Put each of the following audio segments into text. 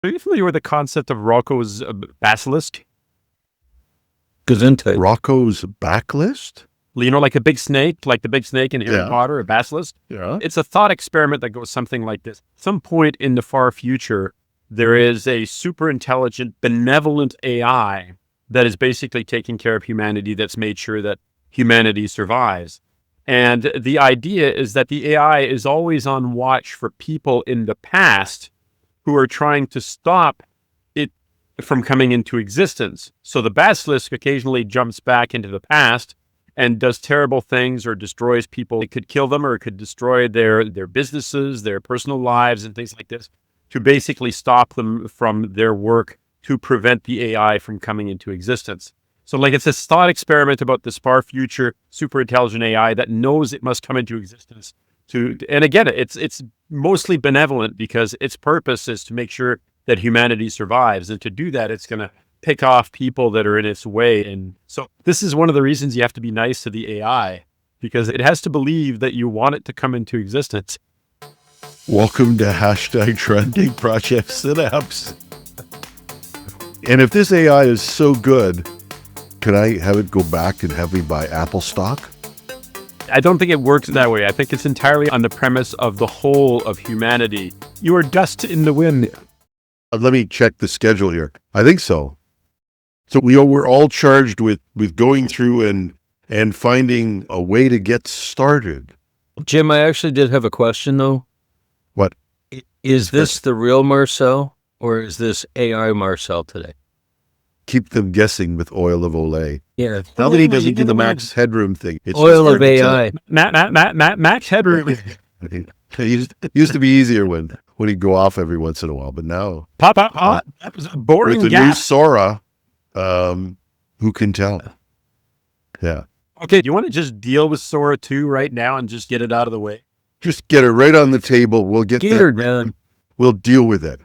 Are you familiar with the concept of Rocco's basilisk? Gesundheit. Rocco's backlist? You know, like a big snake, like the big snake in Harry Potter, a basilisk? Yeah. It's a thought experiment that goes something like this. Some point in the far future, there is a super intelligent, benevolent AI that is basically taking care of humanity, that's made sure that humanity survives. And the idea is that the AI is always on watch for people in the past who are trying to stop it from coming into existence. So the basilisk occasionally jumps back into the past and does terrible things or destroys people. It could kill them, or it could destroy their businesses, their personal lives and things like this, to basically stop them from their work to prevent the AI from coming into existence. So like, it's this thought experiment about this far future super intelligent AI that knows it must come into existence and again, it's mostly benevolent because its purpose is to make sure that humanity survives. And to do that, it's going to pick off people that are in its way. And so this is one of the reasons you have to be nice to the AI, because it has to believe that you want it to come into existence. Welcome to #trending projects and apps. And if this AI is so good, can I have it go back and have me buy Apple stock? I don't think it works that way. I think it's entirely on the premise of the whole of humanity. You are dust in the wind. Let me check the schedule here. I think so. So we're all charged with going through and finding a way to get started. Jim, I actually did have a question though. What? Is this the real Marcel or is this AI Marcel today? Keep them guessing with oil of Olay. Yeah. Now that he doesn't do the max headroom thing. It's oil of AI. Max headroom. It used to be easier when he'd go off every once in a while, but now Pop. That was a boring with the gap. new Sora, who can tell? Yeah. Okay, do you want to just deal with Sora 2 right now and just get it out of the way? Just get it right on the table. We'll get her done. We'll deal with it.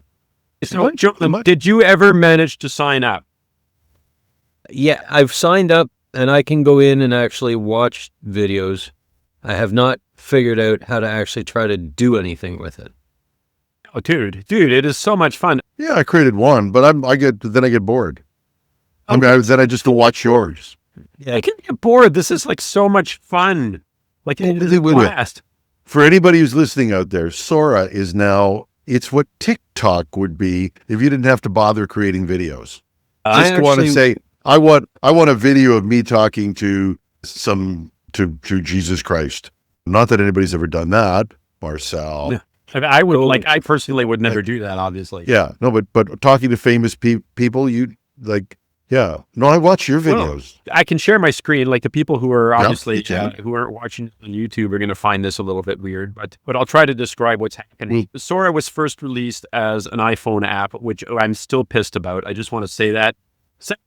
So, did you ever manage to sign up? Yeah, I've signed up and I can go in and actually watch videos. I have not figured out how to actually try to do anything with it. Oh, dude, it is so much fun. Yeah, I created one, but I get bored. Then I just watch yours. Yeah, I can get bored. This is like so much fun. Like, it is a blast. For anybody who's listening out there, Sora is now, it's what TikTok would be if you didn't have to bother creating videos. I want to say, I want a video of me talking to Jesus Christ. Not that anybody's ever done that, Marcel. Yeah. I would I personally would never do that, obviously. Yeah, no, but talking to famous people, you like, yeah. No, I watch your videos. Well, I can share my screen. Like, the people who are obviously who aren't watching on YouTube are going to find this a little bit weird, but I'll try to describe what's happening. Sora was first released as an iPhone app, which I'm still pissed about. I just want to say that.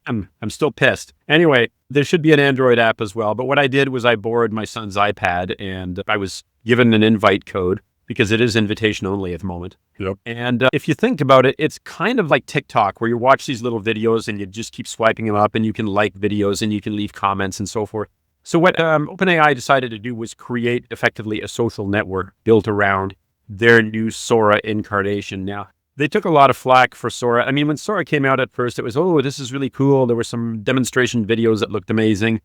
I'm still pissed. Anyway, there should be an Android app as well. But what I did was I borrowed my son's iPad and I was given an invite code because it is invitation only at the moment. Yep. And if you think about it, it's kind of like TikTok, where you watch these little videos and you just keep swiping them up and you can like videos and you can leave comments and so forth. So what OpenAI decided to do was create effectively a social network built around their new Sora incarnation. Now, they took a lot of flack for Sora. I mean, when Sora came out at first, it was, oh, this is really cool. There were some demonstration videos that looked amazing.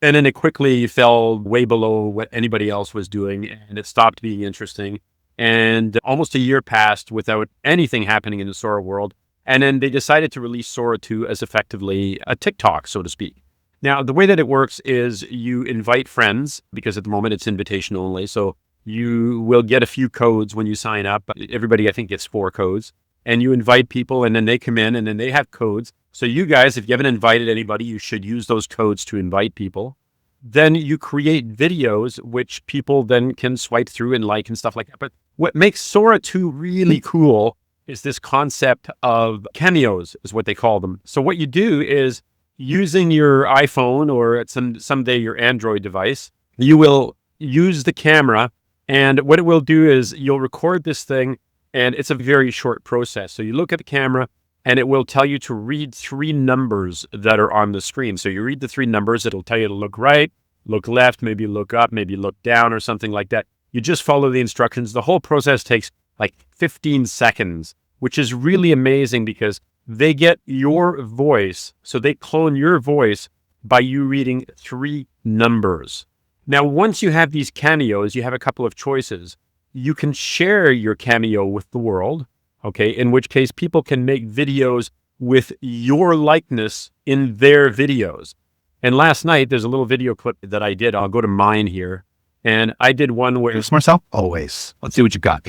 And then it quickly fell way below what anybody else was doing, and it stopped being interesting. And almost a year passed without anything happening in the Sora world. And then they decided to release Sora 2 as effectively a TikTok, so to speak. Now, the way that it works is you invite friends, because at the moment it's invitation only. So you will get a few codes when you sign up. Everybody, I think, gets 4 codes. And you invite people, and then they come in, and then they have codes. So you guys, if you haven't invited anybody, you should use those codes to invite people. Then you create videos, which people then can swipe through and like and stuff like that. But what makes Sora 2 really cool is this concept of cameos, is what they call them. So what you do is, using your iPhone or someday your Android device, you will use the camera. And what it will do is you'll record this thing, and it's a very short process. So you look at the camera, and it will tell you to read 3 numbers that are on the screen. So you read the 3 numbers, it'll tell you to look right, look left, maybe look up, maybe look down or something like that. You just follow the instructions. The whole process takes like 15 seconds, which is really amazing because they get your voice. So they clone your voice by you reading 3 numbers. Now, once you have these cameos, you have a couple of choices. You can share your cameo with the world, okay, in which case people can make videos with your likeness in their videos. And last night, there's a little video clip that I did. I'll go to mine here. And I did one where... It's Marcel? Always. Let's see what you got.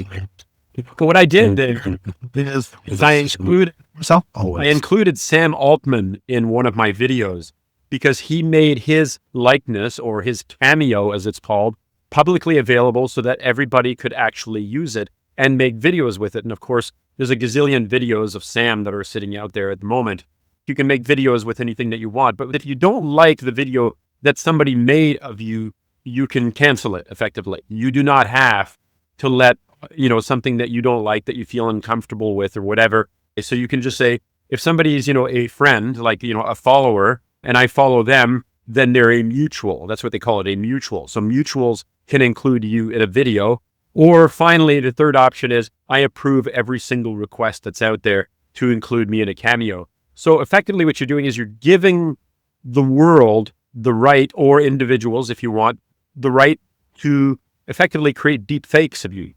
What I did there is I included Sam Altman in one of my videos because he made his likeness, or his cameo as it's called, publicly available so that everybody could actually use it and make videos with it. And of course, there's a gazillion videos of Sam that are sitting out there at the moment. You can make videos with anything that you want, but if you don't like the video that somebody made of you, you can cancel it effectively. You do not have to let, something that you don't like, that you feel uncomfortable with or whatever. So you can just say, if somebody is, a friend, like, a follower, and I follow them, then they're a mutual. That's what they call it, a mutual. So mutuals can include you in a video. Or finally, the third option is I approve every single request that's out there to include me in a cameo. So effectively what you're doing is you're giving the world the right, or individuals, if you want, the right to effectively create deep fakes of you.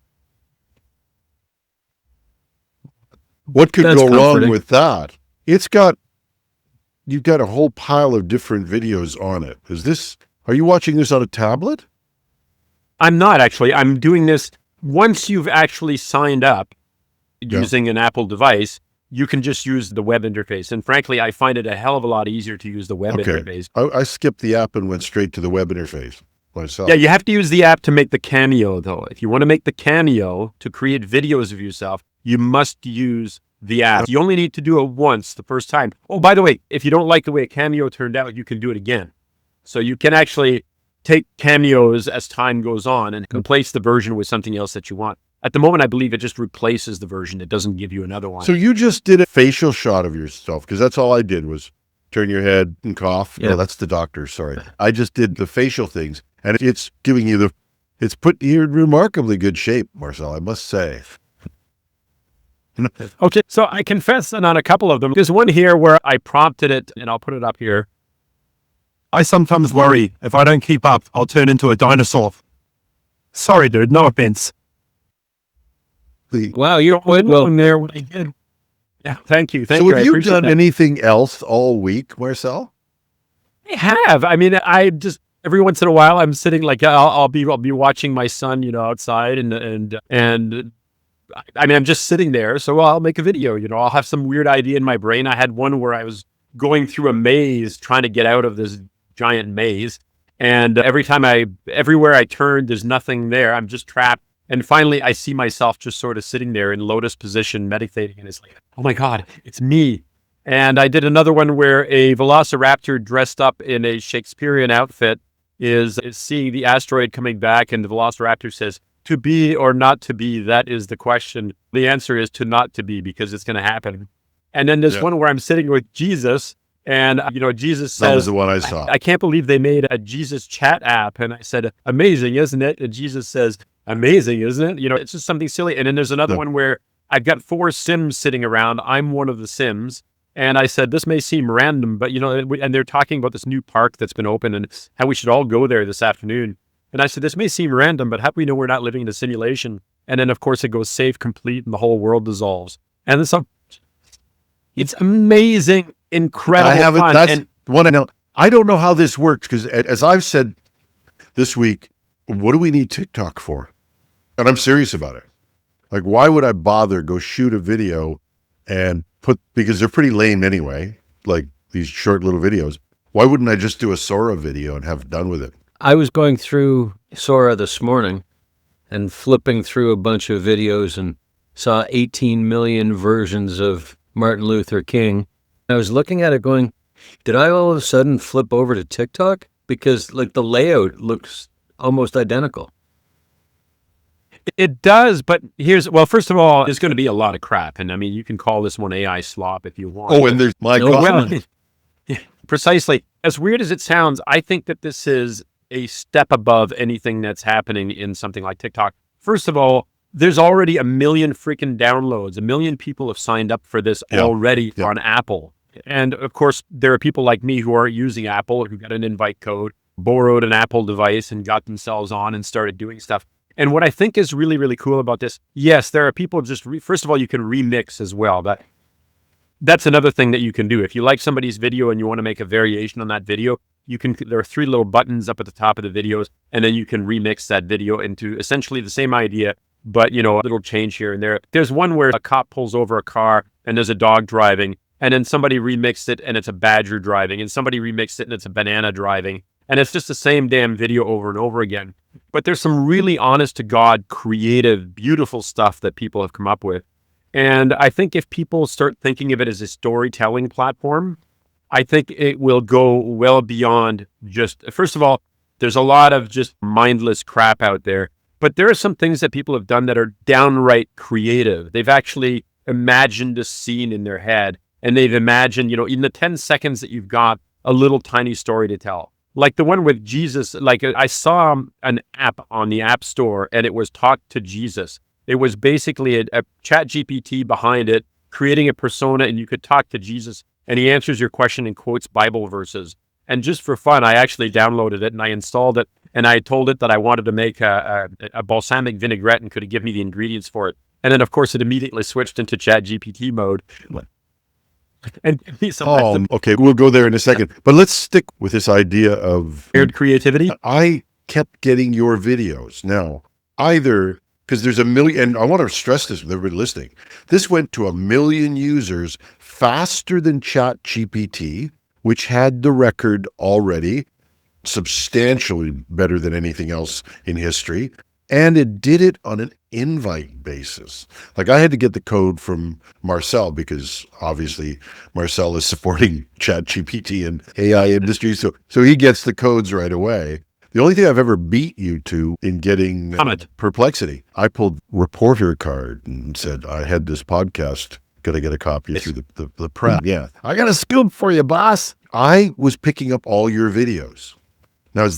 What could go wrong with that? You've got a whole pile of different videos on it. Are you watching this on a tablet? I'm not actually. I'm doing this once you've actually signed up using an Apple device. You can just use the web interface. And frankly, I find it a hell of a lot easier to use the web interface. I skipped the app and went straight to the web interface myself. Yeah, you have to use the app to make the cameo, though. If you want to make the cameo to create videos of yourself, you must use the app. You only need to do it once the first time. Oh, by the way, if you don't like the way a cameo turned out, you can do it again. So you can actually take cameos as time goes on and replace the version with something else that you want. At the moment, I believe it just replaces the version. It doesn't give you another one. So you just did a facial shot of yourself, because that's all I did was turn your head and cough. Yeah. No, that's the doctor. Sorry. I just did the facial things, and it's giving you it's put you in remarkably good shape, Marcel, I must say. Okay, so I confess on a couple of them. There's one here where I prompted it, and I'll put it up here. I sometimes worry if I don't keep up, I'll turn into a dinosaur. Sorry, dude, no offense. Wow, you're well there when I did. Yeah, thank you. So have you done anything else all week, Marcel? I have. I mean, I just every once in a while I'm sitting like I'll be watching my son, outside, and I mean I'm just sitting there. So I'll make a video. I'll have some weird idea in my brain. I had one where I was going through a maze trying to get out of this giant maze, and everywhere I turned, there's nothing there. I'm just trapped. And finally, I see myself just sort of sitting there in lotus position, meditating, and it's like, oh my God, it's me. And I did another one where a velociraptor dressed up in a Shakespearean outfit is seeing the asteroid coming back, and the velociraptor says, to be or not to be, that is the question. The answer is to not to be, because it's going to happen. And then there's one where I'm sitting with Jesus, and Jesus says, that was the one I saw. I can't believe they made a Jesus chat app. And I said, amazing, isn't it? And Jesus says, amazing, isn't it? It's just something silly. And then there's another one where I've got 4 Sims sitting around. I'm one of the Sims. And I said, this may seem random, but, and they're talking about this new park that's been opened and how we should all go there this afternoon. And I said, this may seem random, but how do we know we're not living in a simulation? And then, of course, it goes save complete and the whole world dissolves. And it's amazing, incredible fun. That's one I know. I don't know how this works, because as I've said this week, what do we need TikTok for? And I'm serious about it. Like, why would I bother go shoot a video and because they're pretty lame anyway, like these short little videos. Why wouldn't I just do a Sora video and have done with it? I was going through Sora this morning and flipping through a bunch of videos and saw 18 million versions of Martin Luther King. I was looking at it going, did I all of a sudden flip over to TikTok? Because like the layout looks almost identical. It does, but first of all, there's going to be a lot of crap. And I mean, you can call this one AI slop if you want. Oh, and there's God. Well, precisely. As weird as it sounds, I think that this is a step above anything that's happening in something like TikTok. First of all, There's already 1 million freaking downloads. 1 million people have signed up for this already on Apple. And of course, there are people like me who aren't using Apple, who got an invite code, borrowed an Apple device and got themselves on and started doing stuff. And what I think is really, really cool about this, yes, there are people first of all, you can remix as well. That's another thing that you can do. If you like somebody's video and you want to make a variation on that video, there are 3 little buttons up at the top of the videos, and then you can remix that video into essentially the same idea, but a little change here and there. There's one where a cop pulls over a car and there's a dog driving, and then somebody remixed it and it's a badger driving, and somebody remixed it and it's a banana driving. And it's just the same damn video over and over again. But there's some really honest to God, creative, beautiful stuff that people have come up with. And I think if people start thinking of it as a storytelling platform, I think it will go well beyond just, first of all, there's a lot of just mindless crap out there, but there are some things that people have done that are downright creative. They've actually imagined a scene in their head, and they've imagined, in the 10 seconds that you've got, a little tiny story to tell. Like the one with Jesus, like I saw an app on the App Store, and it was Talk to Jesus. It was basically a ChatGPT behind it, creating a persona, and you could talk to Jesus, and he answers your question and quotes Bible verses. And just for fun, I actually downloaded it and I installed it, and I told it that I wanted to make a balsamic vinaigrette and could it give me the ingredients for it. And then, of course, it immediately switched into ChatGPT mode. And okay, we'll go there in a second. But let's stick with this idea of creativity. I kept getting your videos. Now, either because there's 1 million, and I want to stress this with everybody listening, this went to 1 million users faster than ChatGPT, which had the record already, substantially better than anything else in history. And it did it on an invite basis. Like I had to get the code from Marcel because obviously Marcel is supporting ChatGPT and AI industry. So he gets the codes right away. The only thing I've ever beat you to in getting Perplexity, I pulled reporter card and said, I had this podcast. Got to get a copy through the prep. Yeah. I got a scoop for you, boss. I was picking up all your videos. Now,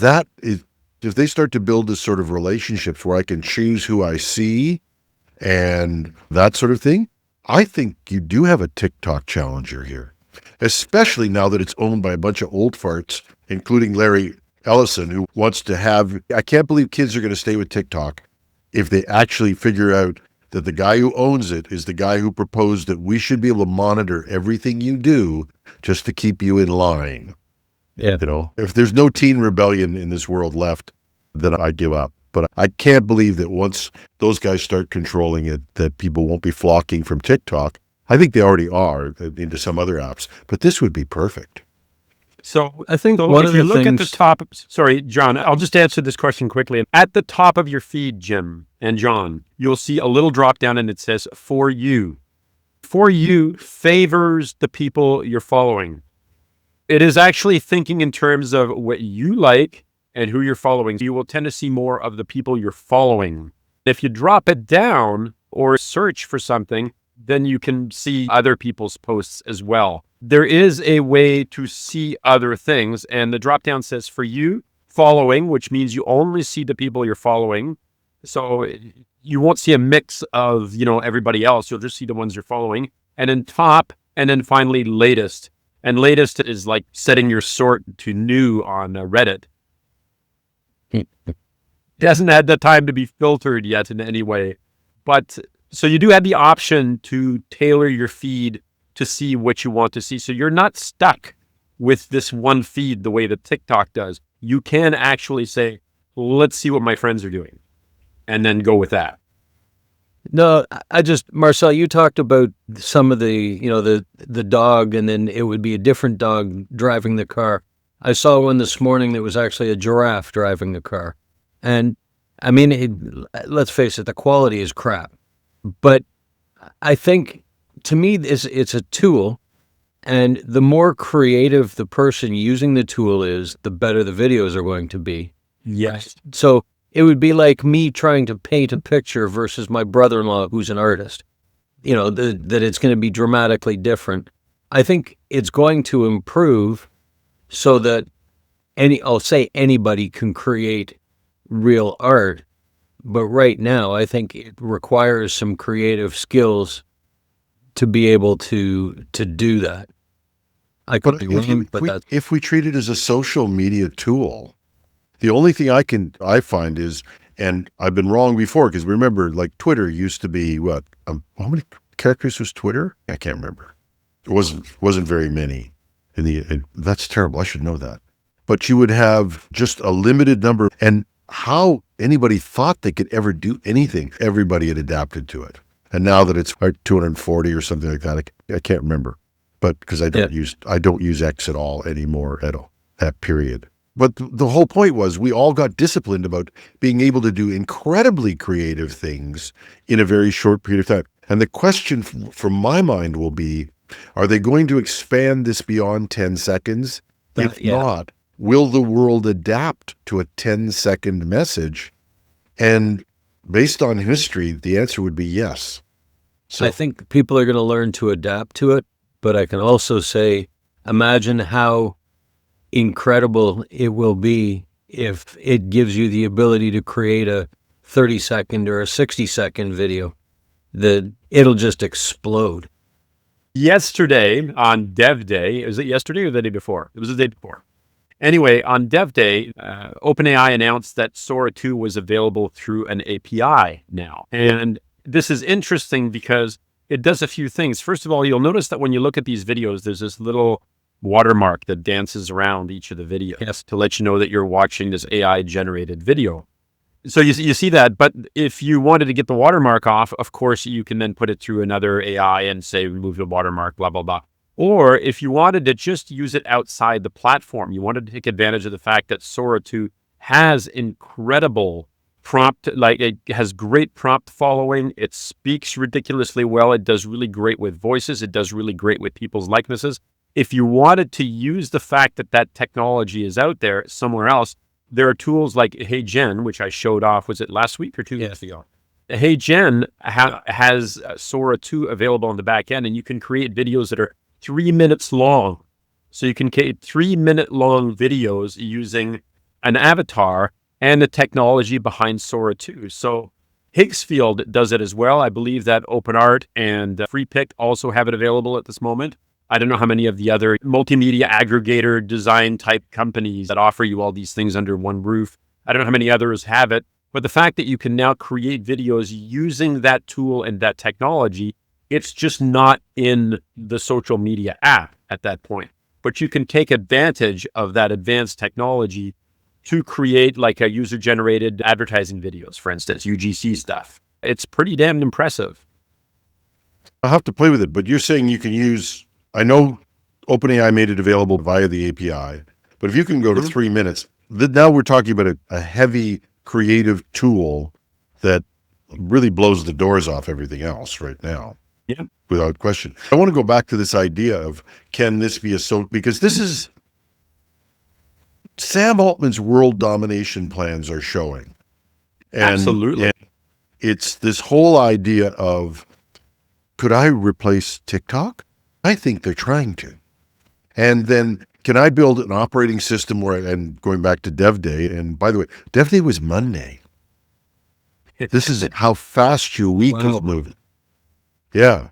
if they start to build this sort of relationships where I can choose who I see and that sort of thing, I think you do have a TikTok challenger here, especially now that it's owned by a bunch of old farts, including Larry Ellison, who wants to have, I can't believe kids are going to stay with TikTok if they actually figure out that the guy who owns it is the guy who proposed that we should be able to monitor everything you do just to keep you in line. Yeah. If there's no teen rebellion in this world left, then I give up. But I can't believe that once those guys start controlling it, that people won't be flocking from TikTok. I think they already are into some other apps, but this would be perfect. So I think if you look at the top, sorry, John, I'll just answer this question quickly. At the top of your feed, Jim and John, you'll see a little drop down and it says, for you. For you favors the people you're following. It is actually thinking in terms of what you like and who you're following. You will tend to see more of the people you're following. If you drop it down or search for something, then you can see other people's posts as well. There is a way to see other things, and the drop down says for you, following, which means you only see the people you're following. So you won't see a mix of, everybody else. You'll just see the ones you're following. And then top, and then finally latest. And latest is like setting your sort to new on Reddit. It hasn't had the time to be filtered yet in any way. But so you do have the option to tailor your feed to see what you want to see. So you're not stuck with this one feed the way that TikTok does. You can actually say, let's see what my friends are doing, and then go with that. No, Marcel, you talked about some of the dog, and then it would be a different dog driving the car. I saw one this morning that was actually a giraffe driving the car. And I mean, let's face it, the quality is crap. But I think, to me, it's a tool, and the more creative the person using the tool is, the better the videos are going to be. Yes. So it would be like me trying to paint a picture versus my brother-in-law who's an artist. That it's going to be dramatically different. I think it's going to improve so that anybody can create real art. But right now, I think it requires some creative skills to be able to do that. I could be wrong, but if we treat it as a social media tool, the only thing I find is, and I've been wrong before, because remember, like Twitter used to be what? How many characters was Twitter? I can't remember. It wasn't very many. That's terrible. I should know that. But you would have just a limited number, and how anybody thought they could ever do anything, everybody had adapted to it. And now that it's 240 or something like that, I can't remember. But because I don't use X at all anymore at all, that period. But the whole point was we all got disciplined about being able to do incredibly creative things in a very short period of time. And the question from my mind will be, are they going to expand this beyond 10 seconds? If not, will the world adapt to a 10-second message? And based on history, the answer would be yes. So I think people are going to learn to adapt to it, but I can also say, imagine how incredible it will be if it gives you the ability to create a 30-second or a 60-second video, that it'll just explode. Yesterday on Dev Day, was it yesterday or the day before? It was the day before. Anyway, on Dev Day, OpenAI announced that Sora 2 was available through an API now. And this is interesting because it does a few things. First of all, you'll notice that when you look at these videos, there's this little watermark that dances around each of the videos to let you know that you're watching this AI-generated video. So you see that, but if you wanted to get the watermark off, of course, you can then put it through another AI and say, remove the watermark, blah, blah, blah. Or if you wanted to just use it outside the platform, you wanted to take advantage of the fact that Sora 2 has incredible prompt, like it has great prompt following. It speaks ridiculously well. It does really great with voices. It does really great with people's likenesses. If you wanted to use the fact that that technology is out there somewhere else, there are tools like HeyGen, which I showed off, was it last week or 2 weeks ago? HeyGen has Sora 2 available on the back end, and you can create videos that are 3 minutes long. So you can create 3-minute long videos using an avatar and the technology behind Sora 2. So Higgsfield does it as well. I believe that OpenArt and FreePic also have it available at this moment. I don't know how many of the other multimedia aggregator design type companies that offer you all these things under one roof. I don't know how many others have it, but the fact that you can now create videos using that tool and that technology, it's just not in the social media app at that point. But you can take advantage of that advanced technology to create like a user-generated advertising videos, for instance, UGC stuff. It's pretty damn impressive. I'll have to play with it, but you're saying you can use, I know OpenAI made it available via the API, but if you can go to 3 minutes, now we're talking about a heavy creative tool that really blows the doors off everything else right now. Yeah. Without question. I want to go back to this idea of, can this be because this is, Sam Altman's world domination plans are showing. Absolutely. And it's this whole idea of, could I replace TikTok? I think they're trying to. And then can I build an operating system where, and going back to Dev Day, and by the way, Dev Day was Monday. This is how fast your week is moving. Yeah.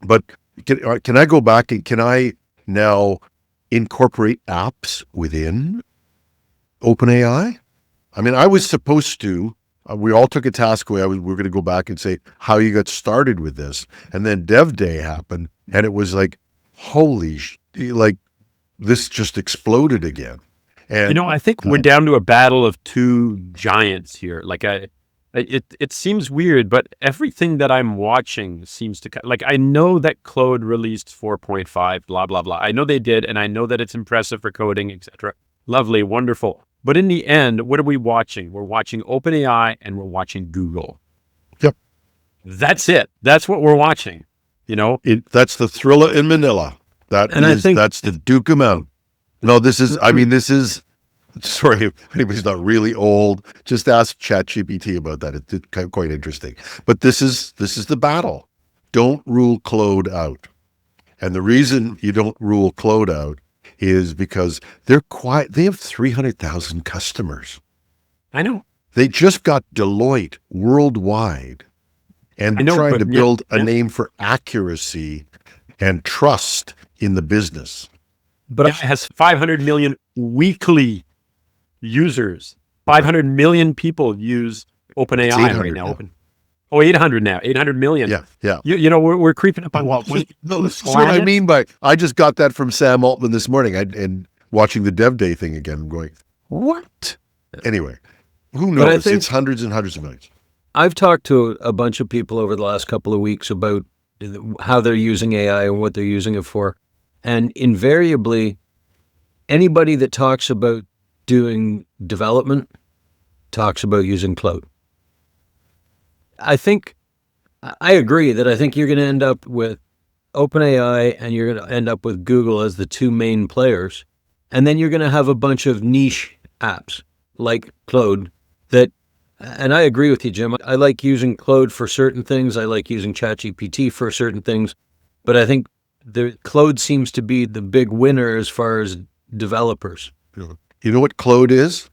But can I go back and can I now incorporate apps within OpenAI? I mean, I was supposed to, we all took a task away. We were going to go back and say how you got started with this. And then Dev Day happened and it was like, like this just exploded again. And I think we're down to a battle of two giants here. Like it seems weird, but everything that I'm watching seems to, like, I know that Claude released 4.5, blah, blah, blah. I know they did, and I know that it's impressive for coding, etc. Lovely, wonderful. But in the end, what are we watching? We're watching OpenAI and we're watching Google. Yep. That's it. That's what we're watching. That's the thriller in Manila. That's the Duke amount. No, this is, sorry, if anybody's not really old, just ask ChatGPT about that. It's quite interesting. But this is the battle. Don't rule Claude out. And the reason you don't rule Claude out is because they're quiet. They have 300,000 customers. I know. They just got Deloitte worldwide and trying to build a name for accuracy and trust in the business. But it has 500 million weekly users. 500 million people use OpenAI right now. 800 now. 800 million. Yeah. We're creeping up on what? That's what I mean by, I just got that from Sam Altman this morning and watching the Dev Day thing again. I'm going, what? Anyway, who knows? I think it's hundreds and hundreds of millions. I've talked to a bunch of people over the last couple of weeks about how they're using AI and what they're using it for. And invariably, anybody that talks about doing development talks about using Claude. I agree that I think you're going to end up with OpenAI and you're going to end up with Google as the two main players. And then you're going to have a bunch of niche apps like Claude that, and I agree with you, Jim. I like using Claude for certain things. I like using ChatGPT for certain things. But I think Claude seems to be the big winner as far as developers. You know what Claude is?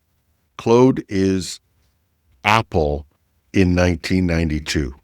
Claude is Apple in 1992.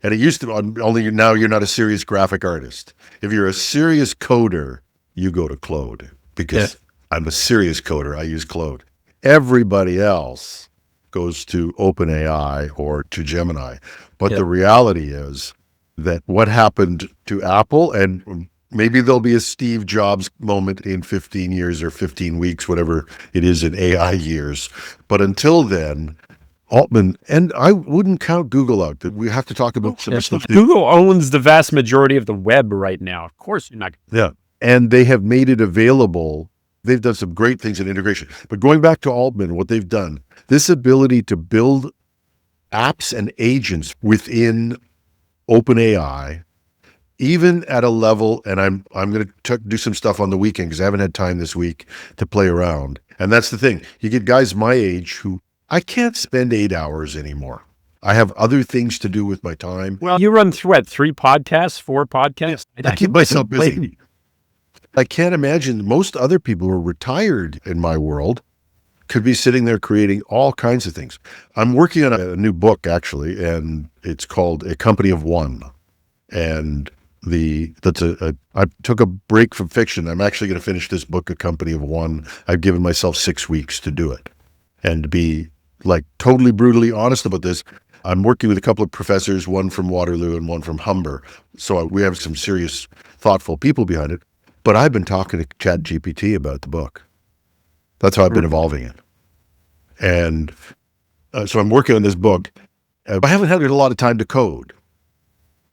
And it used to, only now you're not a serious graphic artist. If you're a serious coder, you go to Claude because I'm a serious coder. I use Claude. Everybody else goes to OpenAI or to Gemini. But the reality is that what happened to Apple, and maybe there'll be a Steve Jobs moment in 15 years or 15 weeks, whatever it is in AI years. But until then, Altman, and I wouldn't count Google out. That we have to talk about some stuff. Google owns the vast majority of the web right now. Of course you're not. Yeah. And they have made it available. They've done some great things in integration. But going back to Altman, what they've done, this ability to build apps and agents within OpenAI, even at a level, and I'm going to do some stuff on the weekend because I haven't had time this week to play around. And that's the thing. You get guys my age who, I can't spend 8 hours anymore. I have other things to do with my time. Well, you run through 3 podcasts, 4 podcasts? I keep myself busy. I can't imagine most other people who are retired in my world could be sitting there creating all kinds of things. I'm working on a new book, actually, and it's called A Company of One. And I took a break from fiction. I'm actually going to finish this book, A Company of One. I've given myself 6 weeks to do it. And to be like totally brutally honest about this, I'm working with a couple of professors, one from Waterloo and one from Humber. So we have some serious, thoughtful people behind it. But I've been talking to ChatGPT about the book. That's how I've been evolving it. And so I'm working on this book. I haven't had a lot of time to code.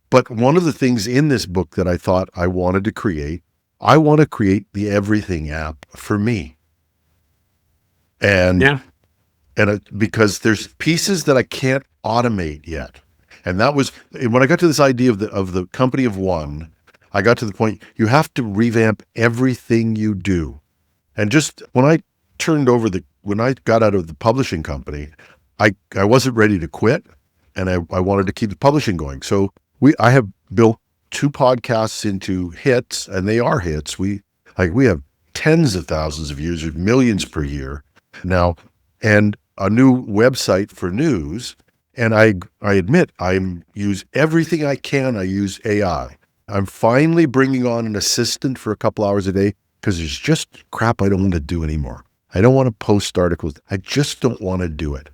But one of the things in this book that I thought I wanted to create, I want to create the everything app for me. And because there's pieces that I can't automate yet. And that was, when I got to this idea of the company of one, I got to the point, you have to revamp everything you do. And just when I got out of the publishing company, I wasn't ready to quit, and I wanted to keep the publishing going. So I have built 2 podcasts into hits, and they are hits. We have tens of thousands of users, millions per year now, and a new website for news. And I admit I use everything I can. I use AI. I'm finally bringing on an assistant for a couple hours a day because there's just crap I don't want to do anymore. I don't want to post articles. I just don't want to do it.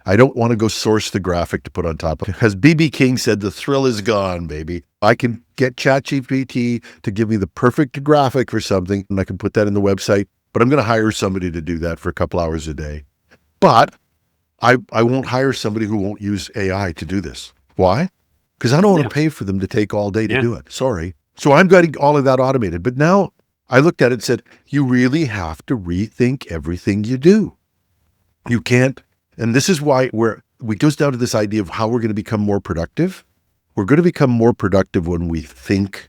I don't want to go source the graphic to put on top of it. As B.B. King said, the thrill is gone, baby. I can get ChatGPT to give me the perfect graphic for something, and I can put that in the website, but I'm going to hire somebody to do that for a couple hours a day. But I won't hire somebody who won't use AI to do this. Why? Because I don't want to pay for them to take all day to do it. Sorry. So I'm getting all of that automated. But now I looked at it and said, you really have to rethink everything you do. You can't. And this is why we goes down to this idea of how we're going to become more productive. We're going to become more productive when we think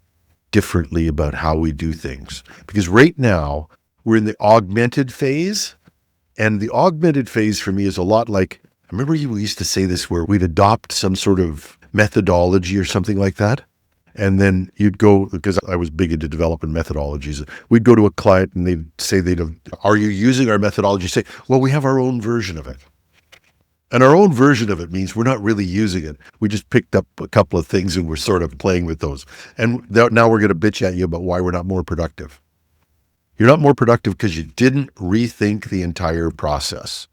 differently about how we do things. Because right now we're in the augmented phase. And the augmented phase for me is a lot like, I remember you used to say this where we'd adopt some sort of methodology or something like that. And then you'd go, because I was big into development methodologies, we'd go to a client and they'd say, are you using our methodology? Say, well, we have our own version of it. And our own version of it means we're not really using it. We just picked up a couple of things and we're sort of playing with those. And now we're going to bitch at you about why we're not more productive. You're not more productive because you didn't rethink the entire process.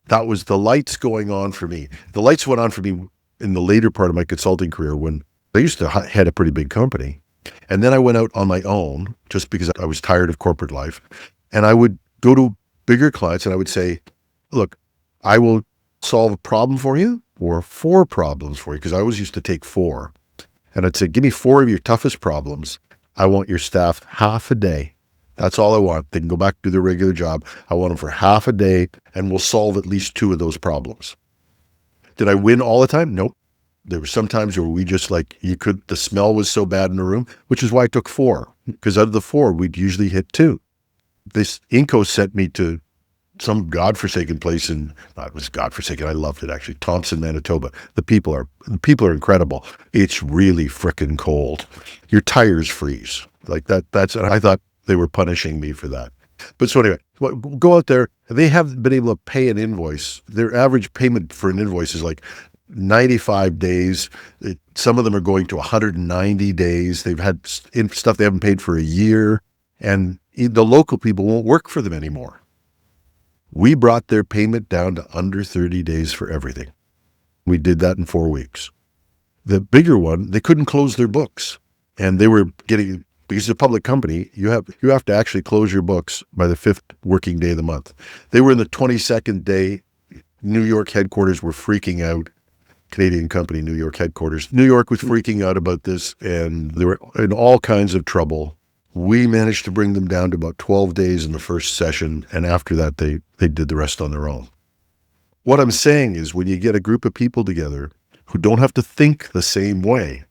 That was the lights going on for me. The lights went on for me in the later part of my consulting career when I used to head a pretty big company. And then I went out on my own just because I was tired of corporate life. And I would go to bigger clients and I would say, look, I will solve a problem for you or 4 problems for you, because I always used to take 4. And I'd say, give me 4 of your toughest problems. I want your staff half a day. That's all I want. They can go back to their regular job. I want them for half a day and we'll solve at least 2 of those problems. Did I win all the time? Nope. There were some times where we just the smell was so bad in the room, which is why I took 4, because out of the 4, we'd usually hit 2. This Inco sent me to some godforsaken place it was godforsaken. I loved it actually. Thompson, Manitoba. The people are incredible. It's really frickin' cold. Your tires freeze like that. I thought they were punishing me for that. But so anyway, go out there. They haven't been able to pay an invoice. Their average payment for an invoice is like 95 days. Some of them are going to 190 days. They've had stuff they haven't paid for a year, and the local people won't work for them anymore. We brought their payment down to under 30 days for everything. We did that in 4 weeks. The bigger one, they couldn't close their books, and they were getting, because it's a public company, you have to actually close your books by the 5th working day of the month. They were in the 22nd day. New York headquarters were freaking out. Canadian company, New York headquarters. New York was freaking out about this, and they were in all kinds of trouble. We managed to bring them down to about 12 days in the first session, and after that, they did the rest on their own. What I'm saying is, when you get a group of people together who don't have to think the same way,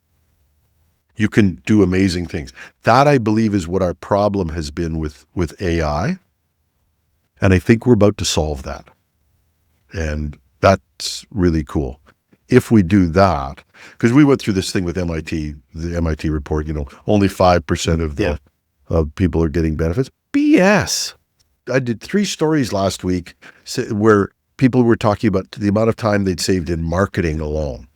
you can do amazing things. That, I believe, is what our problem has been with AI, and I think we're about to solve that. And that's really cool. If we do that, because we went through this thing with MIT, the MIT report, only 5% of people are getting benefits. BS. I did 3 stories last week where people were talking about the amount of time they'd saved in marketing alone.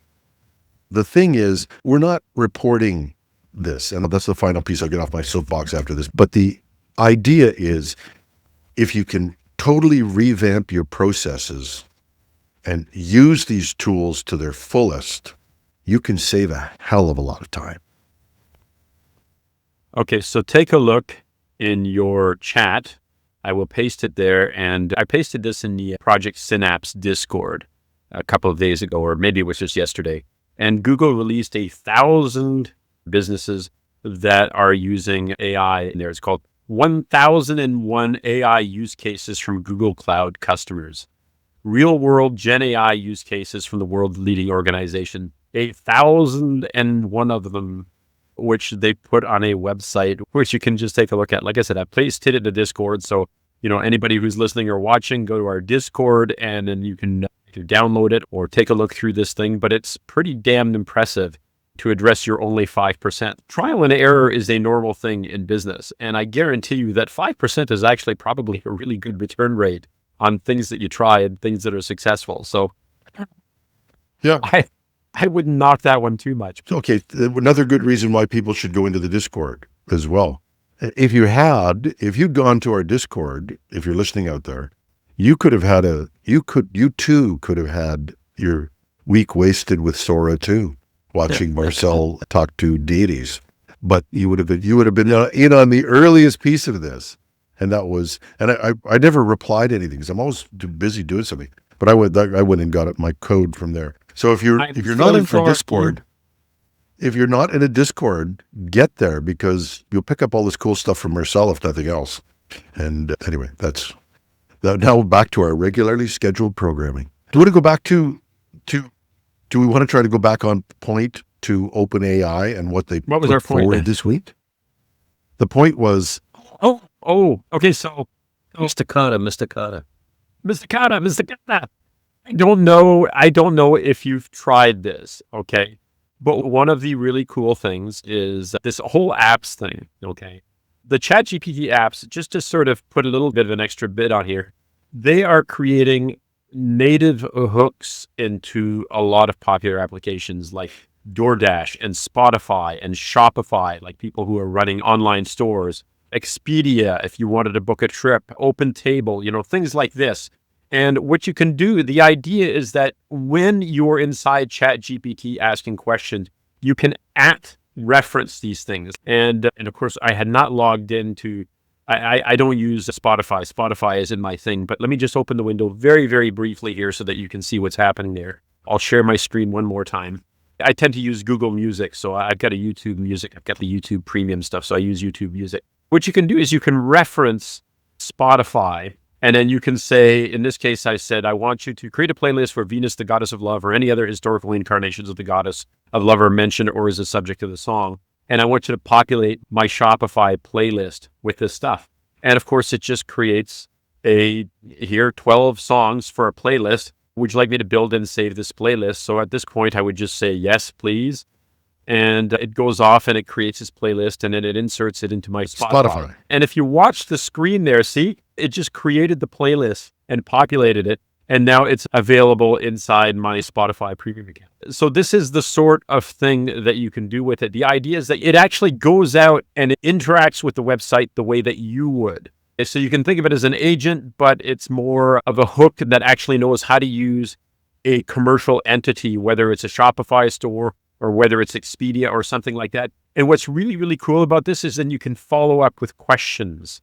The thing is, we're not reporting this, and that's the final piece. I'll get off my soapbox after this. But the idea is, if you can totally revamp your processes and use these tools to their fullest, you can save a hell of a lot of time. Okay, so take a look in your chat. I will paste it there. And I pasted this in the Project Synapse Discord a couple of days ago, or maybe it was just yesterday. And Google released 1,000 businesses that are using AI in there. It's called 1001 AI use cases from Google Cloud customers. Real world Gen AI use cases from the world's leading organization. 1,001 of them, which they put on a website, which you can just take a look at. Like I said, I pasted it in the Discord. So, anybody who's listening or watching, go to our Discord and then you can either download it or take a look through this thing. But it's pretty damn impressive to address your only 5%. Trial and error is a normal thing in business. And I guarantee you that 5% is actually probably a really good return rate on things that you try and things that are successful. So yeah, I wouldn't knock that one too much. Okay, another good reason why people should go into the Discord as well. If you'd gone to our Discord, if you're listening out there, you too could have had your week wasted with Sora too, watching Marcel talk to deities. But you would have been in on the earliest piece of this. And that was, and I never replied to anything because I'm always too busy doing something. But I went and got my code from there. So if you're not in the Discord, if you're not in a Discord, get there, because you'll pick up all this cool stuff from Marcel, if nothing else. And anyway, that's now back to our regularly scheduled programming. Do we want to go back do we want to try to go back on point to OpenAI and what was our point forward this week? The point was, okay, so Mr. Cotta. I don't know if you've tried this, okay? But one of the really cool things is this whole apps thing, okay? The ChatGPT apps, just to sort of put a little bit of an extra bit on here, they are creating native hooks into a lot of popular applications like DoorDash and Spotify and Shopify, like people who are running online stores, Expedia, if you wanted to book a trip, OpenTable, things like this. And what you can do, the idea is that when you're inside ChatGPT asking questions, you can reference these things. And of course, I had not logged into, I don't use Spotify. Spotify isn't my thing, but let me just open the window very, very briefly here so that you can see what's happening there. I'll share my screen one more time. I tend to use Google Music. So I've got a YouTube Music. I've got the YouTube Premium stuff. So I use YouTube Music. What you can do is you can reference Spotify. And then you can say, in this case, I said, I want you to create a playlist for Venus, the goddess of love, or any other historical incarnations of the goddess of love are mentioned or is the subject of the song. And I want you to populate my Shopify playlist with this stuff. And of course, it just creates 12 songs for a playlist. Would you like me to build and save this playlist? So at this point, I would just say, yes, please. And it goes off and it creates this playlist and then it inserts it into my Spotify. And if you watch the screen there, see, it just created the playlist and populated it. And now it's available inside my Spotify premium account. So this is the sort of thing that you can do with it. The idea is that it actually goes out and it interacts with the website the way that you would. So you can think of it as an agent, but it's more of a hook that actually knows how to use a commercial entity, whether it's a Shopify store or whether it's Expedia or something like that. And what's really, really cool about this is then you can follow up with questions.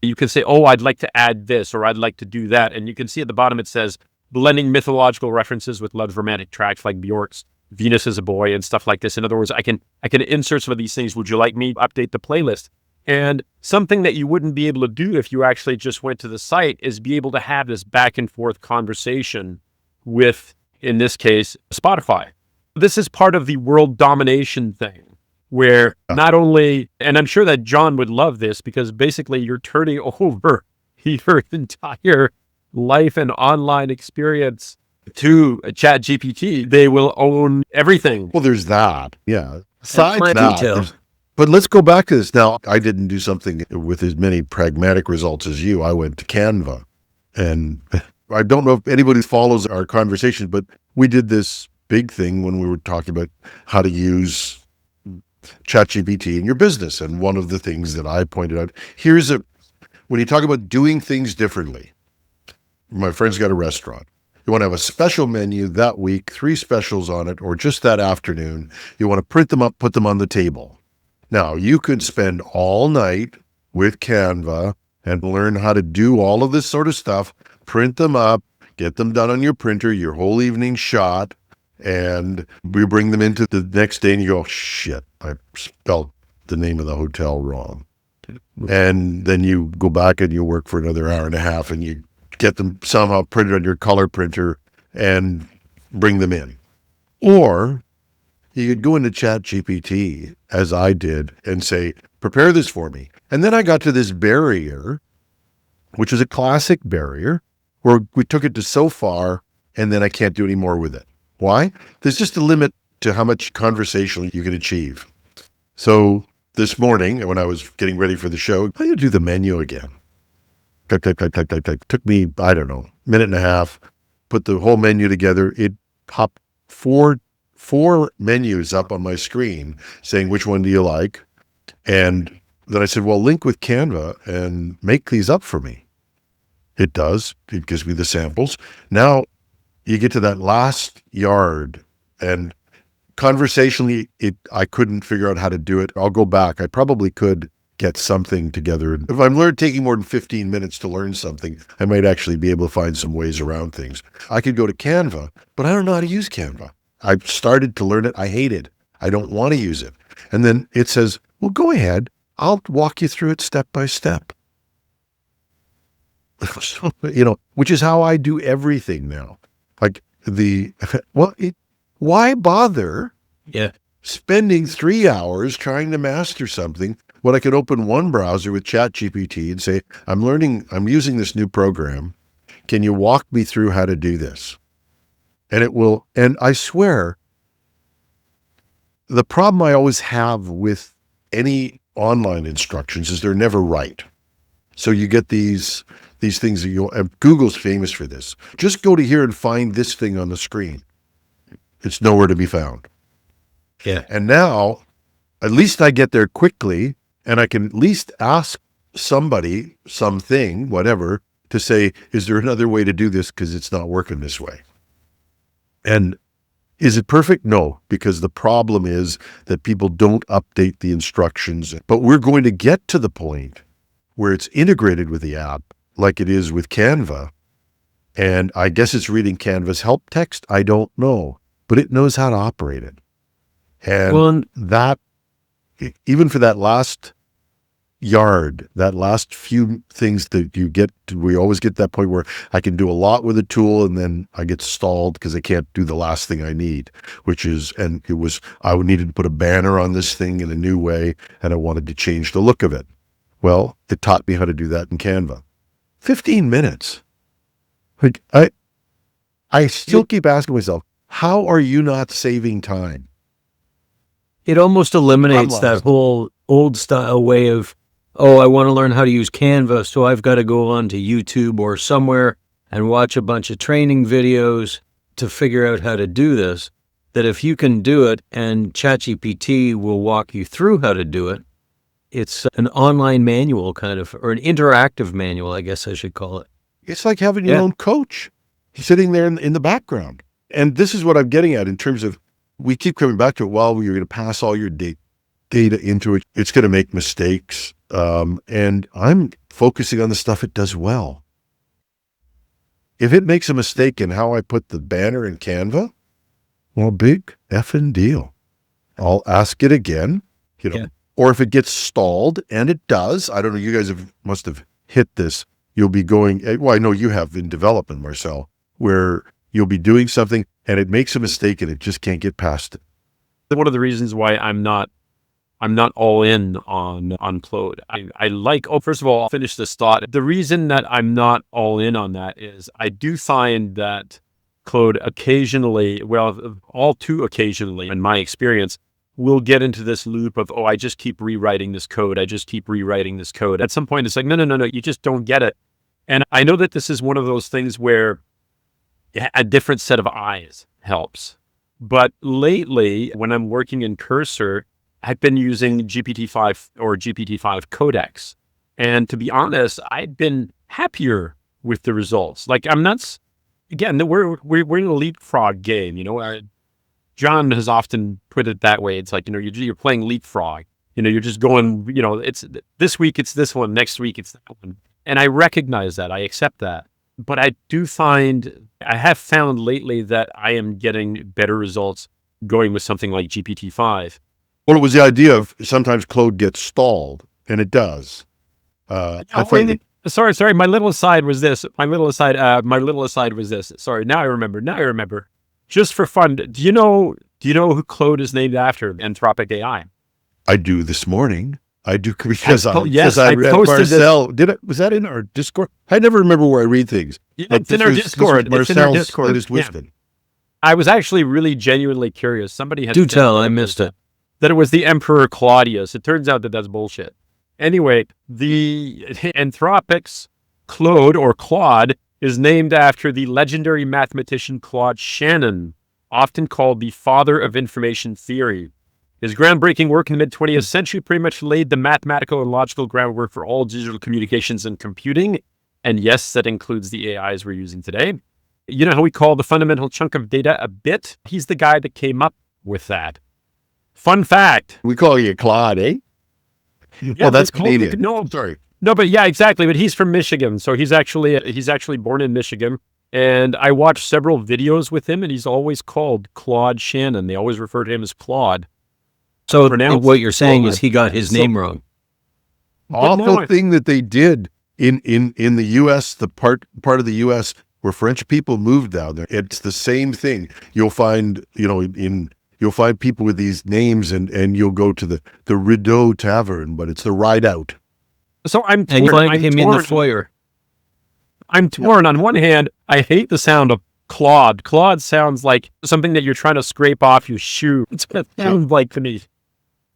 You can say, oh, I'd like to add this, or I'd like to do that. And you can see at the bottom, it says, blending mythological references with love's romantic tracks like Bjork's Venus is a Boy and stuff like this. In other words, I can insert some of these things. Would you like me to update the playlist? And something that you wouldn't be able to do if you actually just went to the site is be able to have this back and forth conversation with, in this case, Spotify. This is part of the world domination thing where not only, and I'm sure that John would love this because basically you're turning over your entire life and online experience to ChatGPT. They will own everything. Well, there's that. Yeah. Besides that, but let's go back to this. Now, I didn't do something with as many pragmatic results as you. I went to Canva. And I don't know if anybody follows our conversation, but we did this big thing when we were talking about how to use ChatGPT in your business. And one of the things that I pointed out, when you talk about doing things differently, my friend's got a restaurant. You want to have a special menu that week, 3 specials on it, or just that afternoon. You want to print them up, put them on the table. Now, you could spend all night with Canva and learn how to do all of this sort of stuff, print them up, get them done on your printer, your whole evening shot, and we bring them into the next day and you go, shit, I spelled the name of the hotel wrong. And then you go back and you work for another hour and a half and you get them somehow printed on your color printer and bring them in. Or you could go into ChatGPT, as I did, and say, prepare this for me. And then I got to this barrier, which is a classic barrier, where we took it to so far and then I can't do any more with it. Why? There's just a limit to how much conversation you can achieve. So this morning, when I was getting ready for the show, I had to do the menu again. Type. Took me, I don't know, minute and a half, put the whole menu together. It popped four menus up on my screen saying, which one do you like? And then I said, well, link with Canva and make these up for me. It does. It gives me the samples. Now you get to that last yard and conversationally, I couldn't figure out how to do it. I'll go back. I probably could get something together. If I'm taking more than 15 minutes to learn something, I might actually be able to find some ways around things. I could go to Canva, but I don't know how to use Canva. I've started to learn it. I hate it. I don't want to use it. And then it says, well, go ahead. I'll walk you through it step by step. Which is how I do everything now. Why bother spending 3 hours trying to master something when I could open one browser with ChatGPT and say, I'm using this new program. Can you walk me through how to do this? And it will, and I swear, the problem I always have with any online instructions is they're never right. So you get these things that Google's famous for this. Just go to here and find this thing on the screen. It's nowhere to be found. Yeah. And now, at least I get there quickly, and I can at least ask somebody, something, whatever, to say, is there another way to do this? Because it's not working this way. And is it perfect? No, because the problem is that people don't update the instructions. But we're going to get to the point where it's integrated with the app, like it is with Canva. And I guess it's reading Canva's help text. I don't know, but it knows how to operate it. And that, even for that last yard, that last few things that you get to, we always get to that point where I can do a lot with a tool and then I get stalled because I can't do the last thing I need, I needed to put a banner on this thing in a new way, and I wanted to change the look of it. Well, it taught me how to do that in Canva. 15 minutes. Like I still keep asking myself, how are you not saving time? It almost eliminates that whole old style way of, oh, I want to learn how to use Canva, so I've got to go on to YouTube or somewhere and watch a bunch of training videos to figure out how to do this. That if you can do it and ChatGPT will walk you through how to do it, it's an online manual kind of, or an interactive manual, I guess I should call it. It's like having your own coach sitting there in the background. And this is what I'm getting at in terms of, we keep coming back to it. Well, you're going to pass all your data into it. It's going to make mistakes. And I'm focusing on the stuff it does well. If it makes a mistake in how I put the banner in Canva, well, big effing deal. I'll ask it again, or if it gets stalled, and it does, I don't know, you guys must have hit this. You'll be going, well, I know you have in development, Marcel, where you'll be doing something and it makes a mistake and it just can't get past it. One of the reasons why I'm not all in on Claude. I like, first of all, I'll finish this thought. The reason that I'm not all in on that is I do find that Claude occasionally, well, all too occasionally in my experience, will get into this loop of, I just keep rewriting this code. I just keep rewriting this code. At some point, it's like, no, you just don't get it. And I know that this is one of those things where a different set of eyes helps. But lately, when I'm working in Cursor, I've been using GPT-5 or GPT-5 Codex. And to be honest, I've been happier with the results. Like, I'm not, again, we're in a leapfrog game, John has often put it that way. It's like, you're playing leapfrog. You're just going, it's this week, it's this one, next week, it's that one. And I recognize that, I accept that. But I have found lately that I am getting better results going with something like GPT-5. Well, it was the idea of sometimes Claude gets stalled, and it does. Sorry. My little aside was this. Sorry, now I remember. Just for fun, do you know who Claude is named after? Anthropic AI. I do this morning. I do because I read Marcel. Was that in our Discord? I never remember where I read things. Yeah, it's in our Discord. Marcel's latest wisdom. I was actually really genuinely curious. Somebody had Do tell, I missed it. That it was the Emperor Claudius. It turns out that that's bullshit. Anyway, the Anthropic's Claude or Claude is named after the legendary mathematician Claude Shannon, often called the father of information theory. His groundbreaking work in the mid-20th century pretty much laid the mathematical and logical groundwork for all digital communications and computing. And yes, that includes the AIs we're using today. You know how we call the fundamental chunk of data a bit? He's the guy that came up with that. Fun fact. We call you Claude, eh? Yeah, that's Canadian. No, sorry. No, but yeah, exactly. But he's from Michigan. So he's actually born in Michigan. And I watched several videos with him, and he's always called Claude Shannon. They always refer to him as Claude. So what you're saying is he got his name wrong. Awful thing that they did in the U.S., the part of the U.S. where French people moved down there. It's the same thing. You'll find, you'll find people with these names, and you'll go to the Rideau Tavern, but it's the Ride Out. So I'm torn. And you find him in the foyer. I'm torn. On one hand, I hate the sound of Claude. Claude sounds like something that you're trying to scrape off your shoe. It's what it sounds like to me.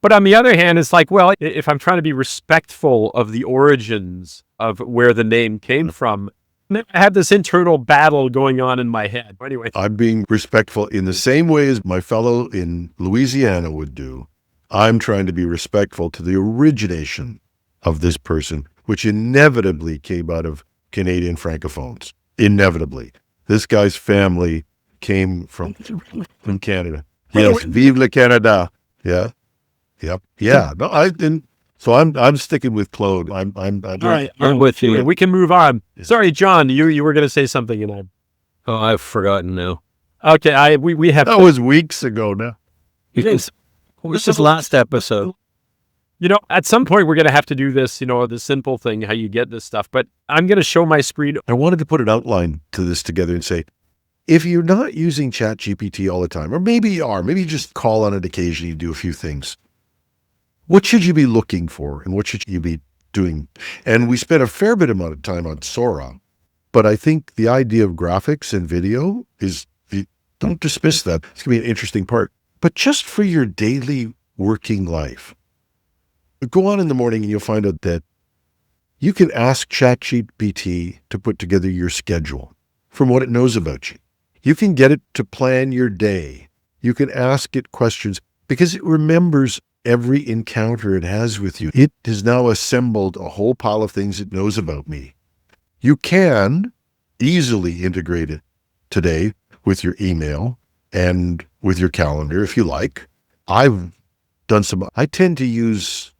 But on the other hand, it's like, well, if I'm trying to be respectful of the origins of where the name came from, I have this internal battle going on in my head. Anyway, I'm being respectful in the same way as my fellow in Louisiana would do. I'm trying to be respectful to the origination of this person, which inevitably came out of Canadian francophones. Inevitably. This guy's family came from Canada. Yes, vive le Canada. Yeah. Yep. Yeah. No, I didn't. So I'm sticking with Claude. I'm all right. I'm with you. We can move on. Sorry, John, you were going to say something, and I've forgotten now. Okay. We have. That was weeks ago now. This is last episode. At some point we're going to have to do this, the simple thing, how you get this stuff. But I'm going to show my screen. I wanted to put an outline to this together and say, if you're not using ChatGPT all the time, or maybe you are, maybe you just call on it occasionally, you do a few things. What should you be looking for and what should you be doing? And we spent a fair bit amount of time on Sora, but I think the idea of graphics and video is, don't dismiss that. It's going to be an interesting part. But just for your daily working life, go on in the morning and you'll find out that you can ask ChatGPT to put together your schedule from what it knows about you. You can get it to plan your day. You can ask it questions because it remembers every encounter it has with you. It has now assembled a whole pile of things it knows about me. You can easily integrate it today with your email and with your calendar if you like. I tend to use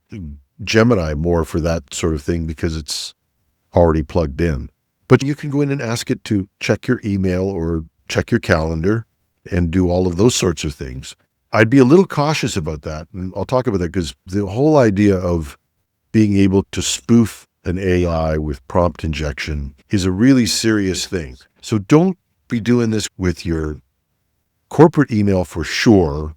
Gemini more for that sort of thing because it's already plugged in. But you can go in and ask it to check your email or check your calendar and do all of those sorts of things. I'd be a little cautious about that, and I'll talk about that because the whole idea of being able to spoof an AI with prompt injection is a really serious thing. So don't be doing this with your corporate email for sure.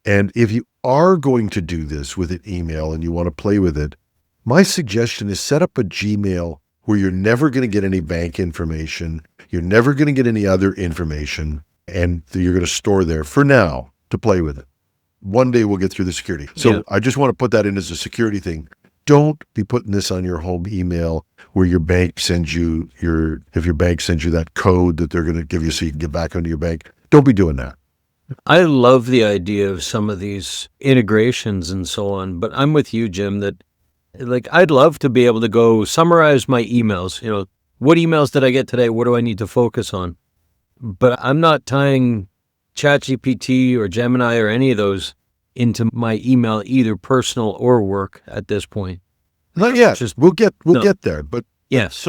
And if you are going to do this with an email and you want to play with it, my suggestion is set up a Gmail where you're never going to get any bank information, you're never going to get any other information, and you're going to store there for now to play with it. One day we'll get through the security. So I just want to put that in as a security thing. Don't be putting this on your home email where your bank sends you if your bank sends you that code that they're going to give you so you can get back onto your bank. Don't be doing that. I love the idea of some of these integrations and so on, but I'm with you, Jim, that I'd love to be able to go summarize my emails. What emails did I get today? What do I need to focus on? But I'm not tying ChatGPT or Gemini or any of those into my email, either personal or work at this point. Not yet. We'll get there. But yes.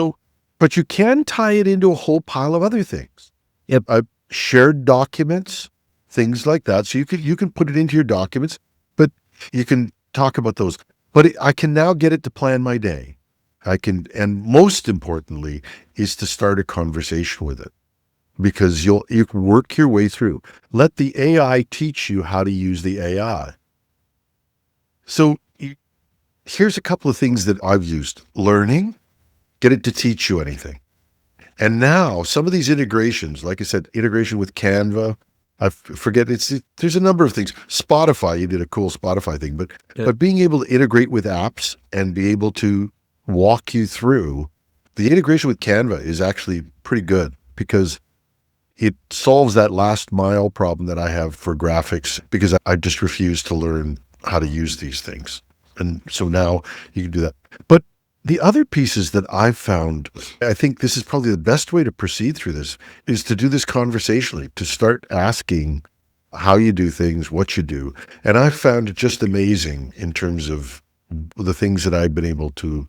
But you can tie it into a whole pile of other things. Yep. Shared documents, things like that. So you can put it into your documents, but you can talk about those. But I can now get it to plan my day. And most importantly, is to start a conversation with it. Because you can work your way through. Let the AI teach you how to use the AI. So here's a couple of things that I've used. Learning, get it to teach you anything. And now some of these integrations, like I said, integration with Canva, I forget, there's a number of things. Spotify, you did a cool Spotify thing, but being able to integrate with apps and be able to walk you through, the integration with Canva is actually pretty good because it solves that last mile problem that I have for graphics because I just refuse to learn how to use these things. And so now you can do that. But the other pieces that I've found, I think this is probably the best way to proceed through this, is to do this conversationally, to start asking how you do things, what you do. And I've found it just amazing in terms of the things that I've been able to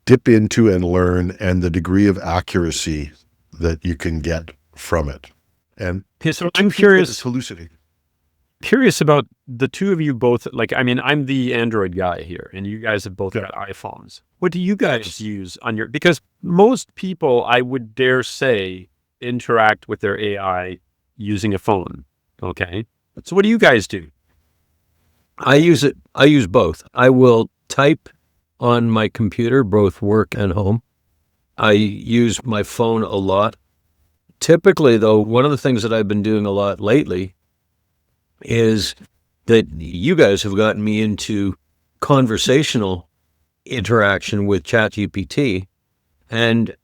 dip into and learn and the degree of accuracy that you can get from it. And so I'm curious about the two of you both. I'm the Android guy here, and you guys have both got iPhones. What do you guys use on your? Because most people, I would dare say, interact with their AI using a phone. Okay, so what do you guys do? I use both. I will type on my computer, both work and home. I use my phone a lot. Typically, though, one of the things that I've been doing a lot lately is that you guys have gotten me into conversational interaction with ChatGPT, and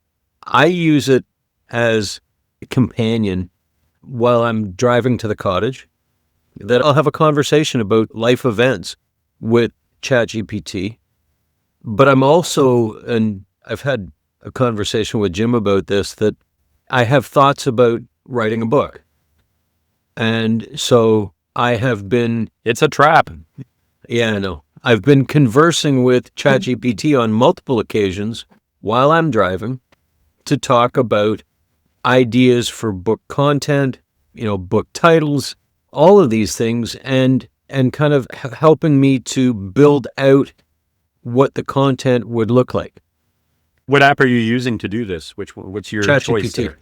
I use it as a companion while I'm driving to the cottage, that I'll have a conversation about life events with ChatGPT. But I'm also, and I've had a conversation with Jim about this, that I have thoughts about writing a book. And so I have been... It's a trap. Yeah, I know. I've been conversing with ChatGPT on multiple occasions while I'm driving to talk about ideas for book content, book titles, all of these things, and kind of helping me to build out what the content would look like. What app are you using to do this? What's your choice there?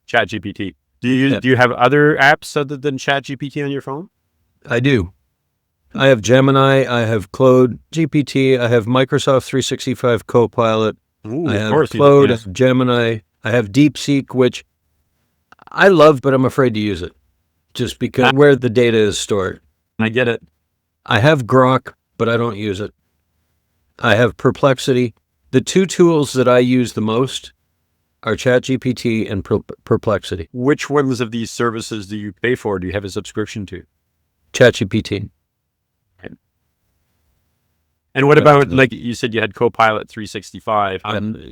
ChatGPT. Do you have other apps other than ChatGPT on your phone? I do. I have Gemini, I have Claude GPT, I have Microsoft 365 Copilot, Ooh, I have of course, Claude, yes. I have Gemini, I have DeepSeek, which I love, but I'm afraid to use it just because where the data is stored. I get it. I have Grok, but I don't use it. I have Perplexity. The two tools that I use the most are ChatGPT and Perplexity. Which ones of these services do you pay for? Do you have a subscription to? ChatGPT. And what about, like you said, you had Copilot 365.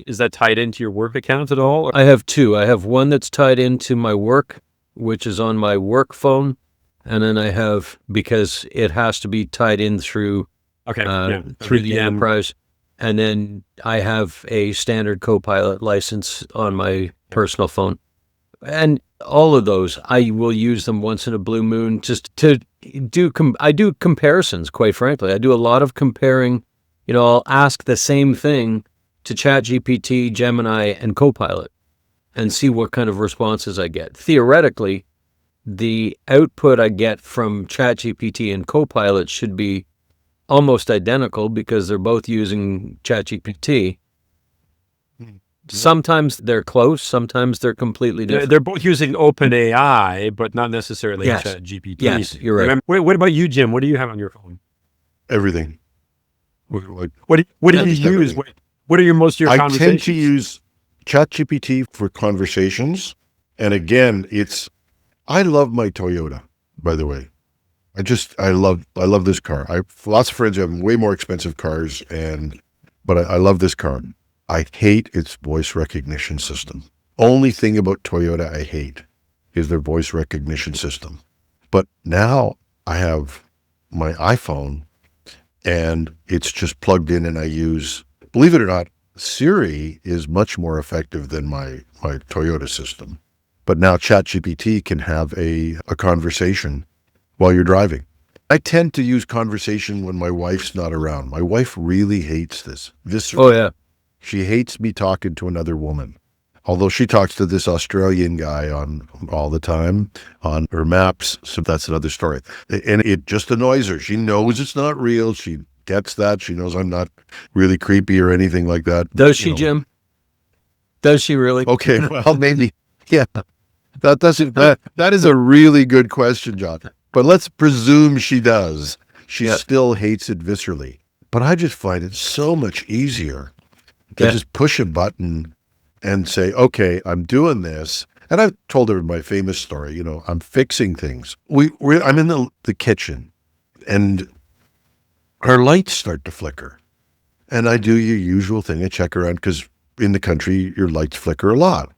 Is that tied into your work account at all? I have two. I have one that's tied into my work, which is on my work phone. And then I have, because it has to be tied in through through the enterprise. And then I have a standard Copilot license on my personal phone. And all of those, I will use them once in a blue moon just to do, I do comparisons, quite frankly. I do a lot of comparing. I'll ask the same thing to ChatGPT, Gemini, and Copilot and see what kind of responses I get. Theoretically, the output I get from ChatGPT and Copilot should be almost identical because they're both using ChatGPT. Sometimes they're close, sometimes they're completely different. They're both using OpenAI, but not necessarily ChatGPT. Yes, you're right. What about you, Jim? What do you have on your phone? Everything. What do you use? What are your conversations? I tend to use ChatGPT for conversations. And again, I love my Toyota, by the way. I love this car. I have lots of friends who have way more expensive cars, but I love this car. I hate its voice recognition system. Only thing about Toyota I hate is their voice recognition system. But now I have my iPhone and it's just plugged in, and I use, believe it or not, Siri is much more effective than my Toyota system. But now ChatGPT can have a conversation while you're driving. I tend to use conversation when my wife's not around. My wife really hates this. Oh, yeah. She hates me talking to another woman. Although she talks to this Australian guy all the time on her maps, so that's another story. And it just annoys her. She knows it's not real. She gets that. She knows I'm not really creepy or anything like that. Does she, Jim? Does she really? Okay, well, maybe. Yeah. That is a really good question, John. But let's presume she does. She still hates it viscerally. But I just find it so much easier to just push a button and say, okay, I'm doing this. And I've told her my famous story, I'm fixing things. I'm in the kitchen and our lights start to flicker. And I do your usual thing. I check around because in the country, your lights flicker a lot.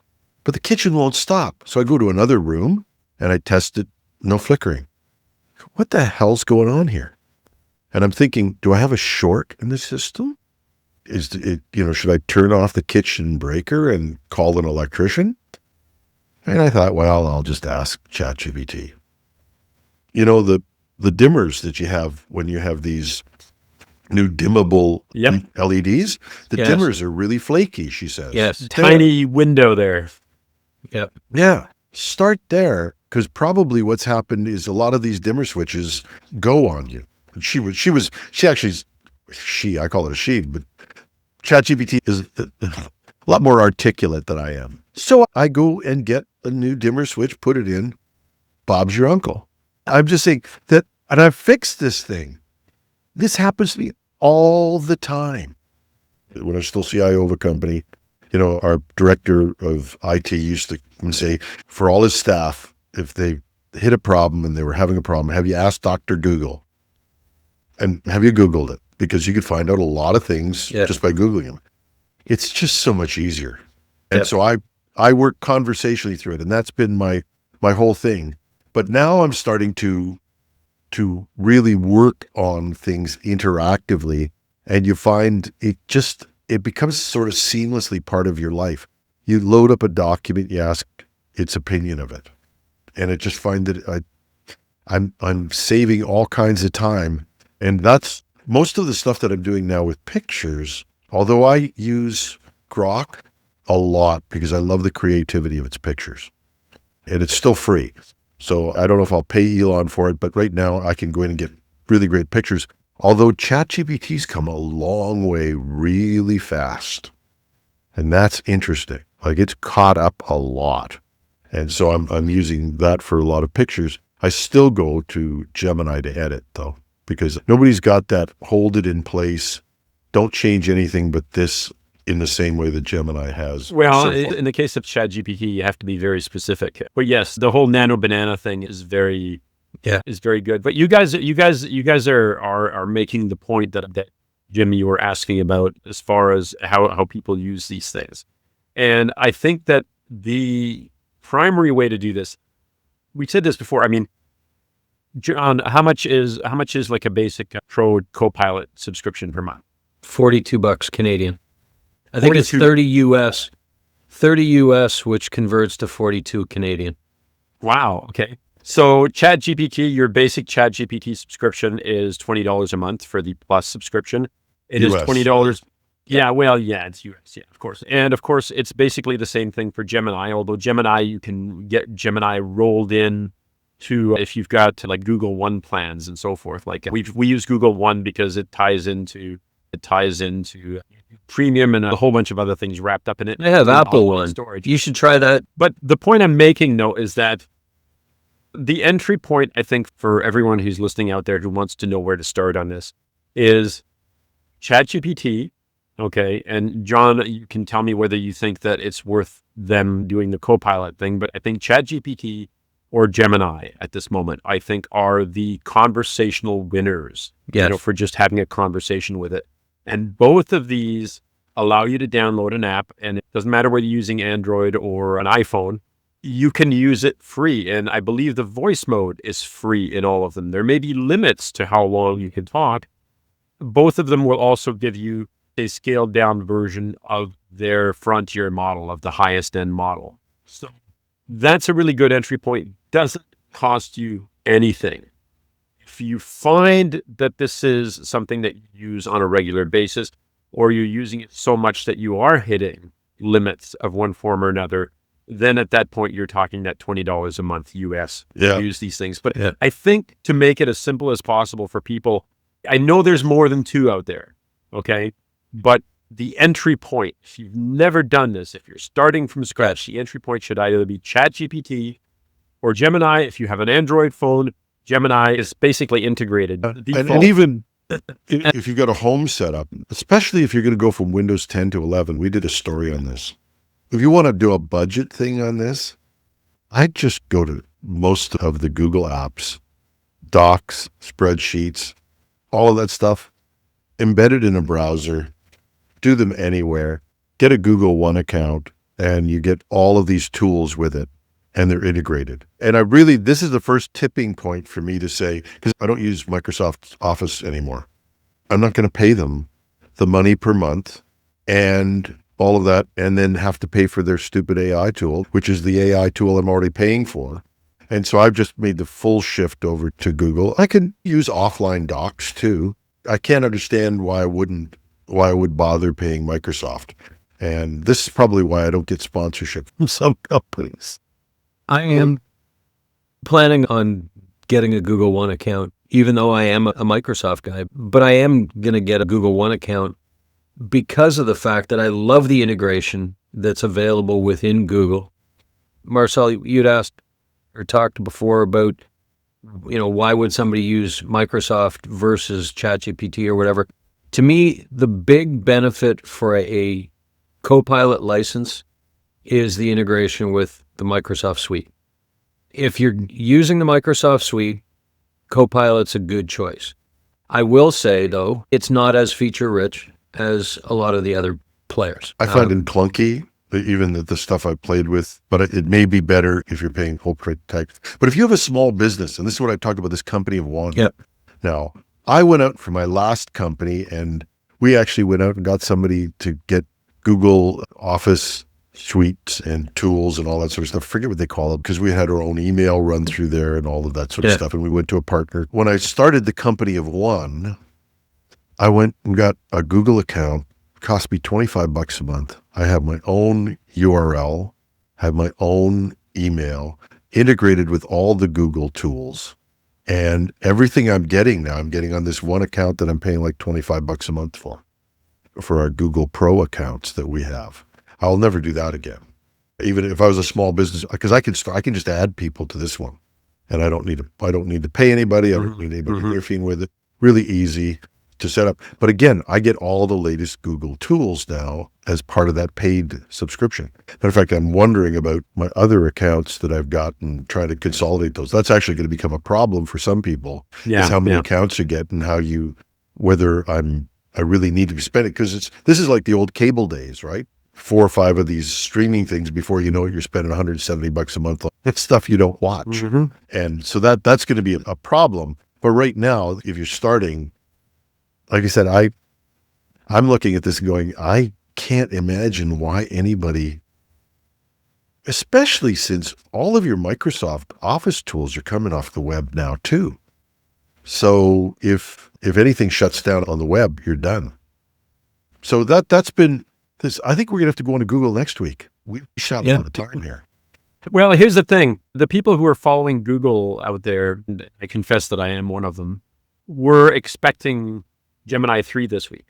But the kitchen won't stop. So I go to another room and I test it, no flickering. What the hell's going on here? And I'm thinking, do I have a short in the system? Should I turn off the kitchen breaker and call an electrician? And I thought, well, I'll just ask ChatGPT. The dimmers that you have when you have these new dimmable LEDs, the dimmers are really flaky, she says. Yes. Tiny window there. Yep. Yeah. Start there, because probably what's happened is a lot of these dimmer switches go on you. I call it a she, but ChatGPT is a lot more articulate than I am. So I go and get a new dimmer switch, put it in. Bob's your uncle. I'm just saying that, and I've fixed this thing. This happens to me all the time. When I was still CIO of a company, our director of IT used to say, for all his staff, if they hit a problem and they were having a problem, have you asked Dr. Google? And have you Googled it? Because you could find out a lot of things just by Googling them. It's just so much easier. And so I work conversationally through it, and that's been my whole thing. But now I'm starting to really work on things interactively, and you find it becomes sort of seamlessly part of your life. You load up a document, you ask its opinion of it, and I just find that I'm saving all kinds of time. And that's most of the stuff that I'm doing now with pictures, although I use Grok a lot because I love the creativity of its pictures, and it's still free. So I don't know if I'll pay Elon for it, but right now I can go in and get really great pictures. Although ChatGPT's come a long way really fast. And that's interesting. Like, it's caught up a lot. And so I'm using that for a lot of pictures. I still go to Gemini to edit, though, because nobody's got that hold it in place, don't change anything but this in the same way that Gemini has. Well, in the case of ChatGPT, you have to be very specific. But yes, the whole nano banana thing is very good. But you guys are making the point that Jim, you were asking about as far as how people use these things. And I think that the primary way to do this, we said this before. I mean, John, how much is like a basic pro Copilot subscription per month? $42 Canadian. I think it's 30 US, which converts to 42 Canadian. Wow. Okay. So ChatGPT, your basic ChatGPT subscription is $20 a month for the Plus subscription. It is $20. Yeah. Well, yeah, it's US. Yeah, of course. And of course, it's basically the same thing for Gemini, although Gemini, you can get Gemini rolled in to if you've got like Google One plans and so forth. Like we use Google One because it ties into Premium and a whole bunch of other things wrapped up in it. I have Apple One storage. You should try that. But the point I'm making, though, is that the entry point, I think, for everyone who's listening out there who wants to know where to start on this is ChatGPT. Okay. And John, you can tell me whether you think that it's worth them doing the Copilot thing, but I think ChatGPT or Gemini at this moment, I think are the conversational winners, for just having a conversation with it. And both of these allow you to download an app, and it doesn't matter whether you're using Android or an iPhone, you can use it free. And I believe the voice mode is free in all of them. There may be limits to how long you can talk. Both of them will also give you a scaled down version of their frontier model, of the highest end model. So that's a really good entry point. Doesn't cost you anything. If you find that this is something that you use on a regular basis, or you're using it so much that you are hitting limits of one form or another, then at that point, you're talking that $20 a month US to use these things. But I think to make it as simple as possible for people, I know there's more than two out there, okay? But the entry point, if you've never done this, if you're starting from scratch, the entry point should either be ChatGPT or Gemini. If you have an Android phone, Gemini is basically integrated. And even if you've got a home setup, especially if you're going to go from Windows 10 to 11, we did a story on this. If you want to do a budget thing on this, I'd just go to most of the Google apps, Docs, spreadsheets, all of that stuff, embed it in a browser, do them anywhere, get a Google One account, and you get all of these tools with it. And they're integrated. And this is the first tipping point for me to say, because I don't use Microsoft Office anymore. I'm not going to pay them the money per month and all of that, and then have to pay for their stupid AI tool, which is the AI tool I'm already paying for. And so I've just made the full shift over to Google. I can use offline docs too. I can't understand why I would bother paying Microsoft. And this is probably why I don't get sponsorship from some companies. I am planning on getting a Google One account, even though I am a Microsoft guy, but I am going to get a Google One account because of the fact that I love the integration that's available within Google. Marcel, you'd asked or talked before about, why would somebody use Microsoft versus ChatGPT or whatever? To me, the big benefit for a Copilot license is the integration with the Microsoft suite. If you're using the Microsoft suite, Copilot's a good choice. I will say, though, it's not as feature-rich as a lot of the other players. I find it clunky, even the stuff I played with, but it may be better if you're paying full text. But if you have a small business, and this is what I talked about, this company of one. Yep. Now, I went out for my last company, and we actually went out and got somebody to get Google Office suites and tools and all that sort of stuff. I forget what they call it, because we had our own email run through there and all of that sort of stuff. And we went to a partner. When I started the company of one, I went and got a Google account. It cost me $25 a month. I have my own URL, have my own email, integrated with all the Google tools. And everything I'm getting now, I'm getting on this one account that I'm paying like $25 a month for our Google Pro accounts that we have. I'll never do that again. Even if I was a small business, because I can just add people to this one, and I don't need to pay anybody. I don't need anybody interfering with it. Really easy to set up. But again, I get all the latest Google tools now as part of that paid subscription. Matter of fact, I'm wondering about my other accounts that I've got and trying to consolidate those. That's actually going to become a problem for some people. Is how many accounts you get and whether I really need to spend it, because this is like the old cable days, right? 4 or 5 of these streaming things before you know it, you're spending $170 a month on stuff you don't watch. And so that's going to be a problem. But right now, if you're starting, like I said, I'm looking at this going, I can't imagine why anybody, especially since all of your Microsoft Office tools are coming off the web now too. So if anything shuts down on the web, you're done. So that's been this. I think we're gonna have to go into Google next week. We shot out of time here. Well, here's the thing. The people who are following Google out there, and I confess that I am one of them, were expecting Gemini 3 this week,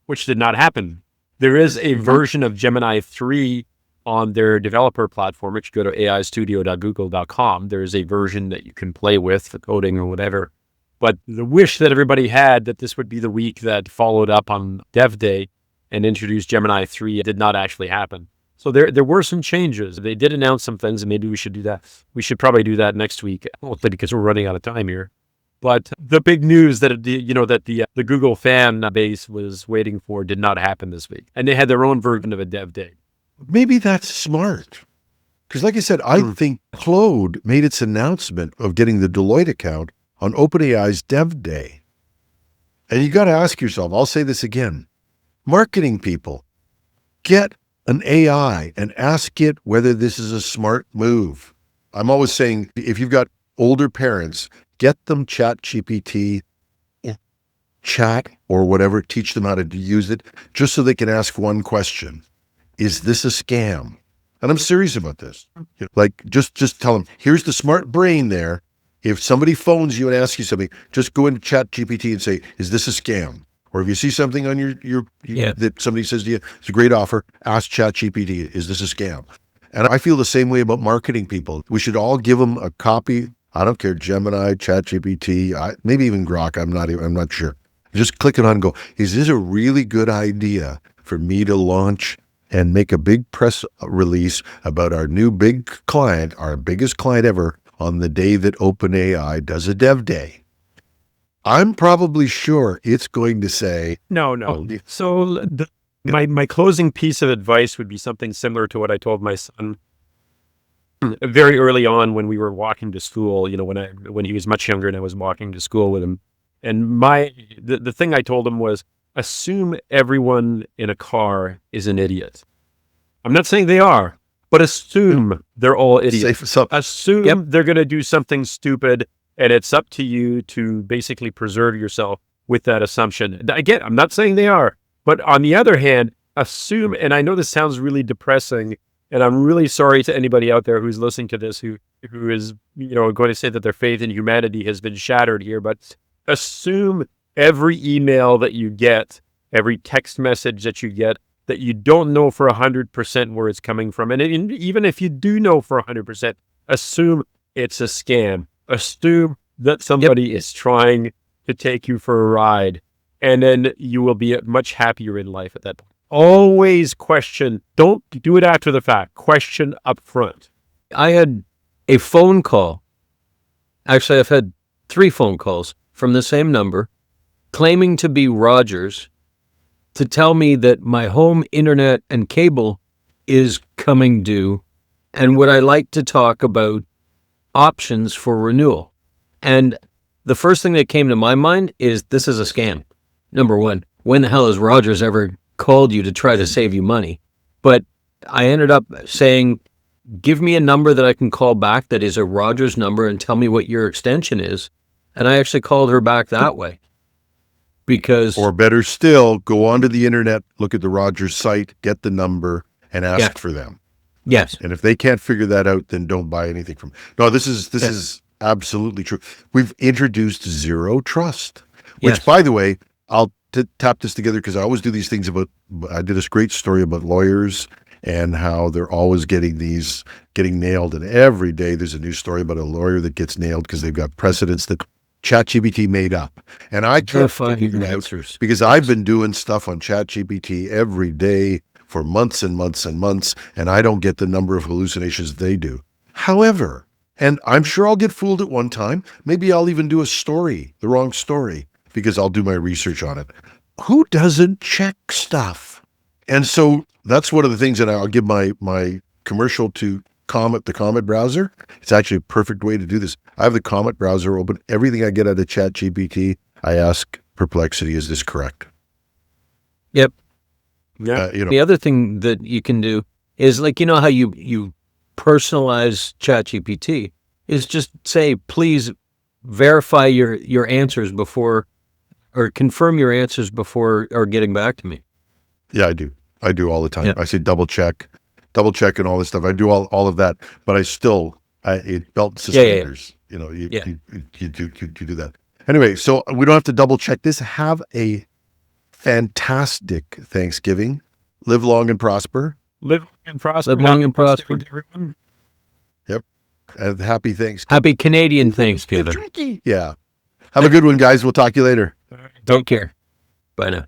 which did not happen. There is a version of Gemini 3 on their developer platform. If you go to aistudio.google.com, there is a version that you can play with for coding or whatever. But the wish that everybody had that this would be the week that followed up on Dev Day and introduced Gemini 3 did not actually happen. So there were some changes. They did announce some things, and maybe we should do that. We should probably do that next week, mostly because we're running out of time here. But the big news that the Google fan base was waiting for did not happen this week, and they had their own version of a Dev Day. Maybe that's smart, because like I said, I think Claude made its announcement of getting the Deloitte account on OpenAI's Dev Day, and you got to ask yourself. I'll say this again: marketing people, get an AI and ask it whether this is a smart move. I'm always saying, if you've got older parents, get them ChatGPT, chat or whatever, teach them how to use it, just so they can ask one question. Is this a scam? And I'm serious about this. Like, just tell them, here's the smart brain there. If somebody phones you and asks you something, just go into ChatGPT and say, is this a scam? Or if you see something on your that somebody says to you, it's a great offer, ask ChatGPT, is this a scam? And I feel the same way about marketing people. We should all give them a copy. I don't care, Gemini, ChatGPT, maybe even Grok, I'm not sure. Just click it on and go, is this a really good idea for me to launch and make a big press release about our new big client, our biggest client ever, on the day that OpenAI does a Dev Day? I'm probably sure it's going to say no. So my closing piece of advice would be something similar to what I told my son very early on when we were walking to school. When he was much younger and I was walking to school with him. And the thing I told him was, assume everyone in a car is an idiot. I'm not saying they are, but assume they're all idiots. Assume they're going to do something stupid. And it's up to you to basically preserve yourself with that assumption. Again, I'm not saying they are, but on the other hand, assume, and I know this sounds really depressing, and I'm really sorry to anybody out there who's listening to this who is, going to say that their faith in humanity has been shattered here, but assume every email that you get every text message that you get that you don't know for 100% where it's coming from. And even if you do know for 100%, assume it's a scam. Assume that somebody is trying to take you for a ride, and then you will be much happier in life at that point. Always question. Don't do it after the fact. Question up front. I had a phone call. Actually, I've had 3 phone calls from the same number claiming to be Rogers to tell me that my home internet and cable is coming due and would I like to talk about options for renewal. And the first thing that came to my mind is this is a scam. Number one, when the hell has Rogers ever called you to try to save you money? But I ended up saying, give me a number that I can call back that is a Rogers number and tell me what your extension is. And I actually called her back that way. Because, or better still, go onto the internet, look at the Rogers site, get the number, and ask for them. Yes. And if they can't figure that out, then don't buy anything from. No, this is absolutely true. We've introduced zero trust, which, by the way, I'll tap this together because I always do these things about. I did this great story about lawyers and how they're always getting nailed, and every day there's a new story about a lawyer that gets nailed because they've got precedents that ChatGPT made up. And I can't figure out because I've been doing stuff on ChatGPT every day for months and months and months, and I don't get the number of hallucinations they do. However, and I'm sure I'll get fooled at one time, maybe I'll even do a story, the wrong story, because I'll do my research on it. Who doesn't check stuff? And so that's one of the things that I'll give my commercial to Comet, the Comet browser. It's actually a perfect way to do this. I have the Comet browser open. Everything I get out of ChatGPT, I ask Perplexity, is this correct? Yep. Yeah. The other thing that you can do is how you personalize ChatGPT is just say, please verify your answers before, or confirm your answers before, or getting back to me. Yeah, I do. I do all the time. Yeah. I say double check and all this stuff. I do all of that, but I still, it belt and suspenders. You do that. Anyway, so we don't have to double check this. Have a fantastic Thanksgiving. Live long and prosper. Live and prosper. Live long and prosper. Everyone. Yep. And happy Thanksgiving. Happy Canadian Thanksgiving. Yeah. Have a good one, guys. We'll talk to you later. Don't care. Bye now.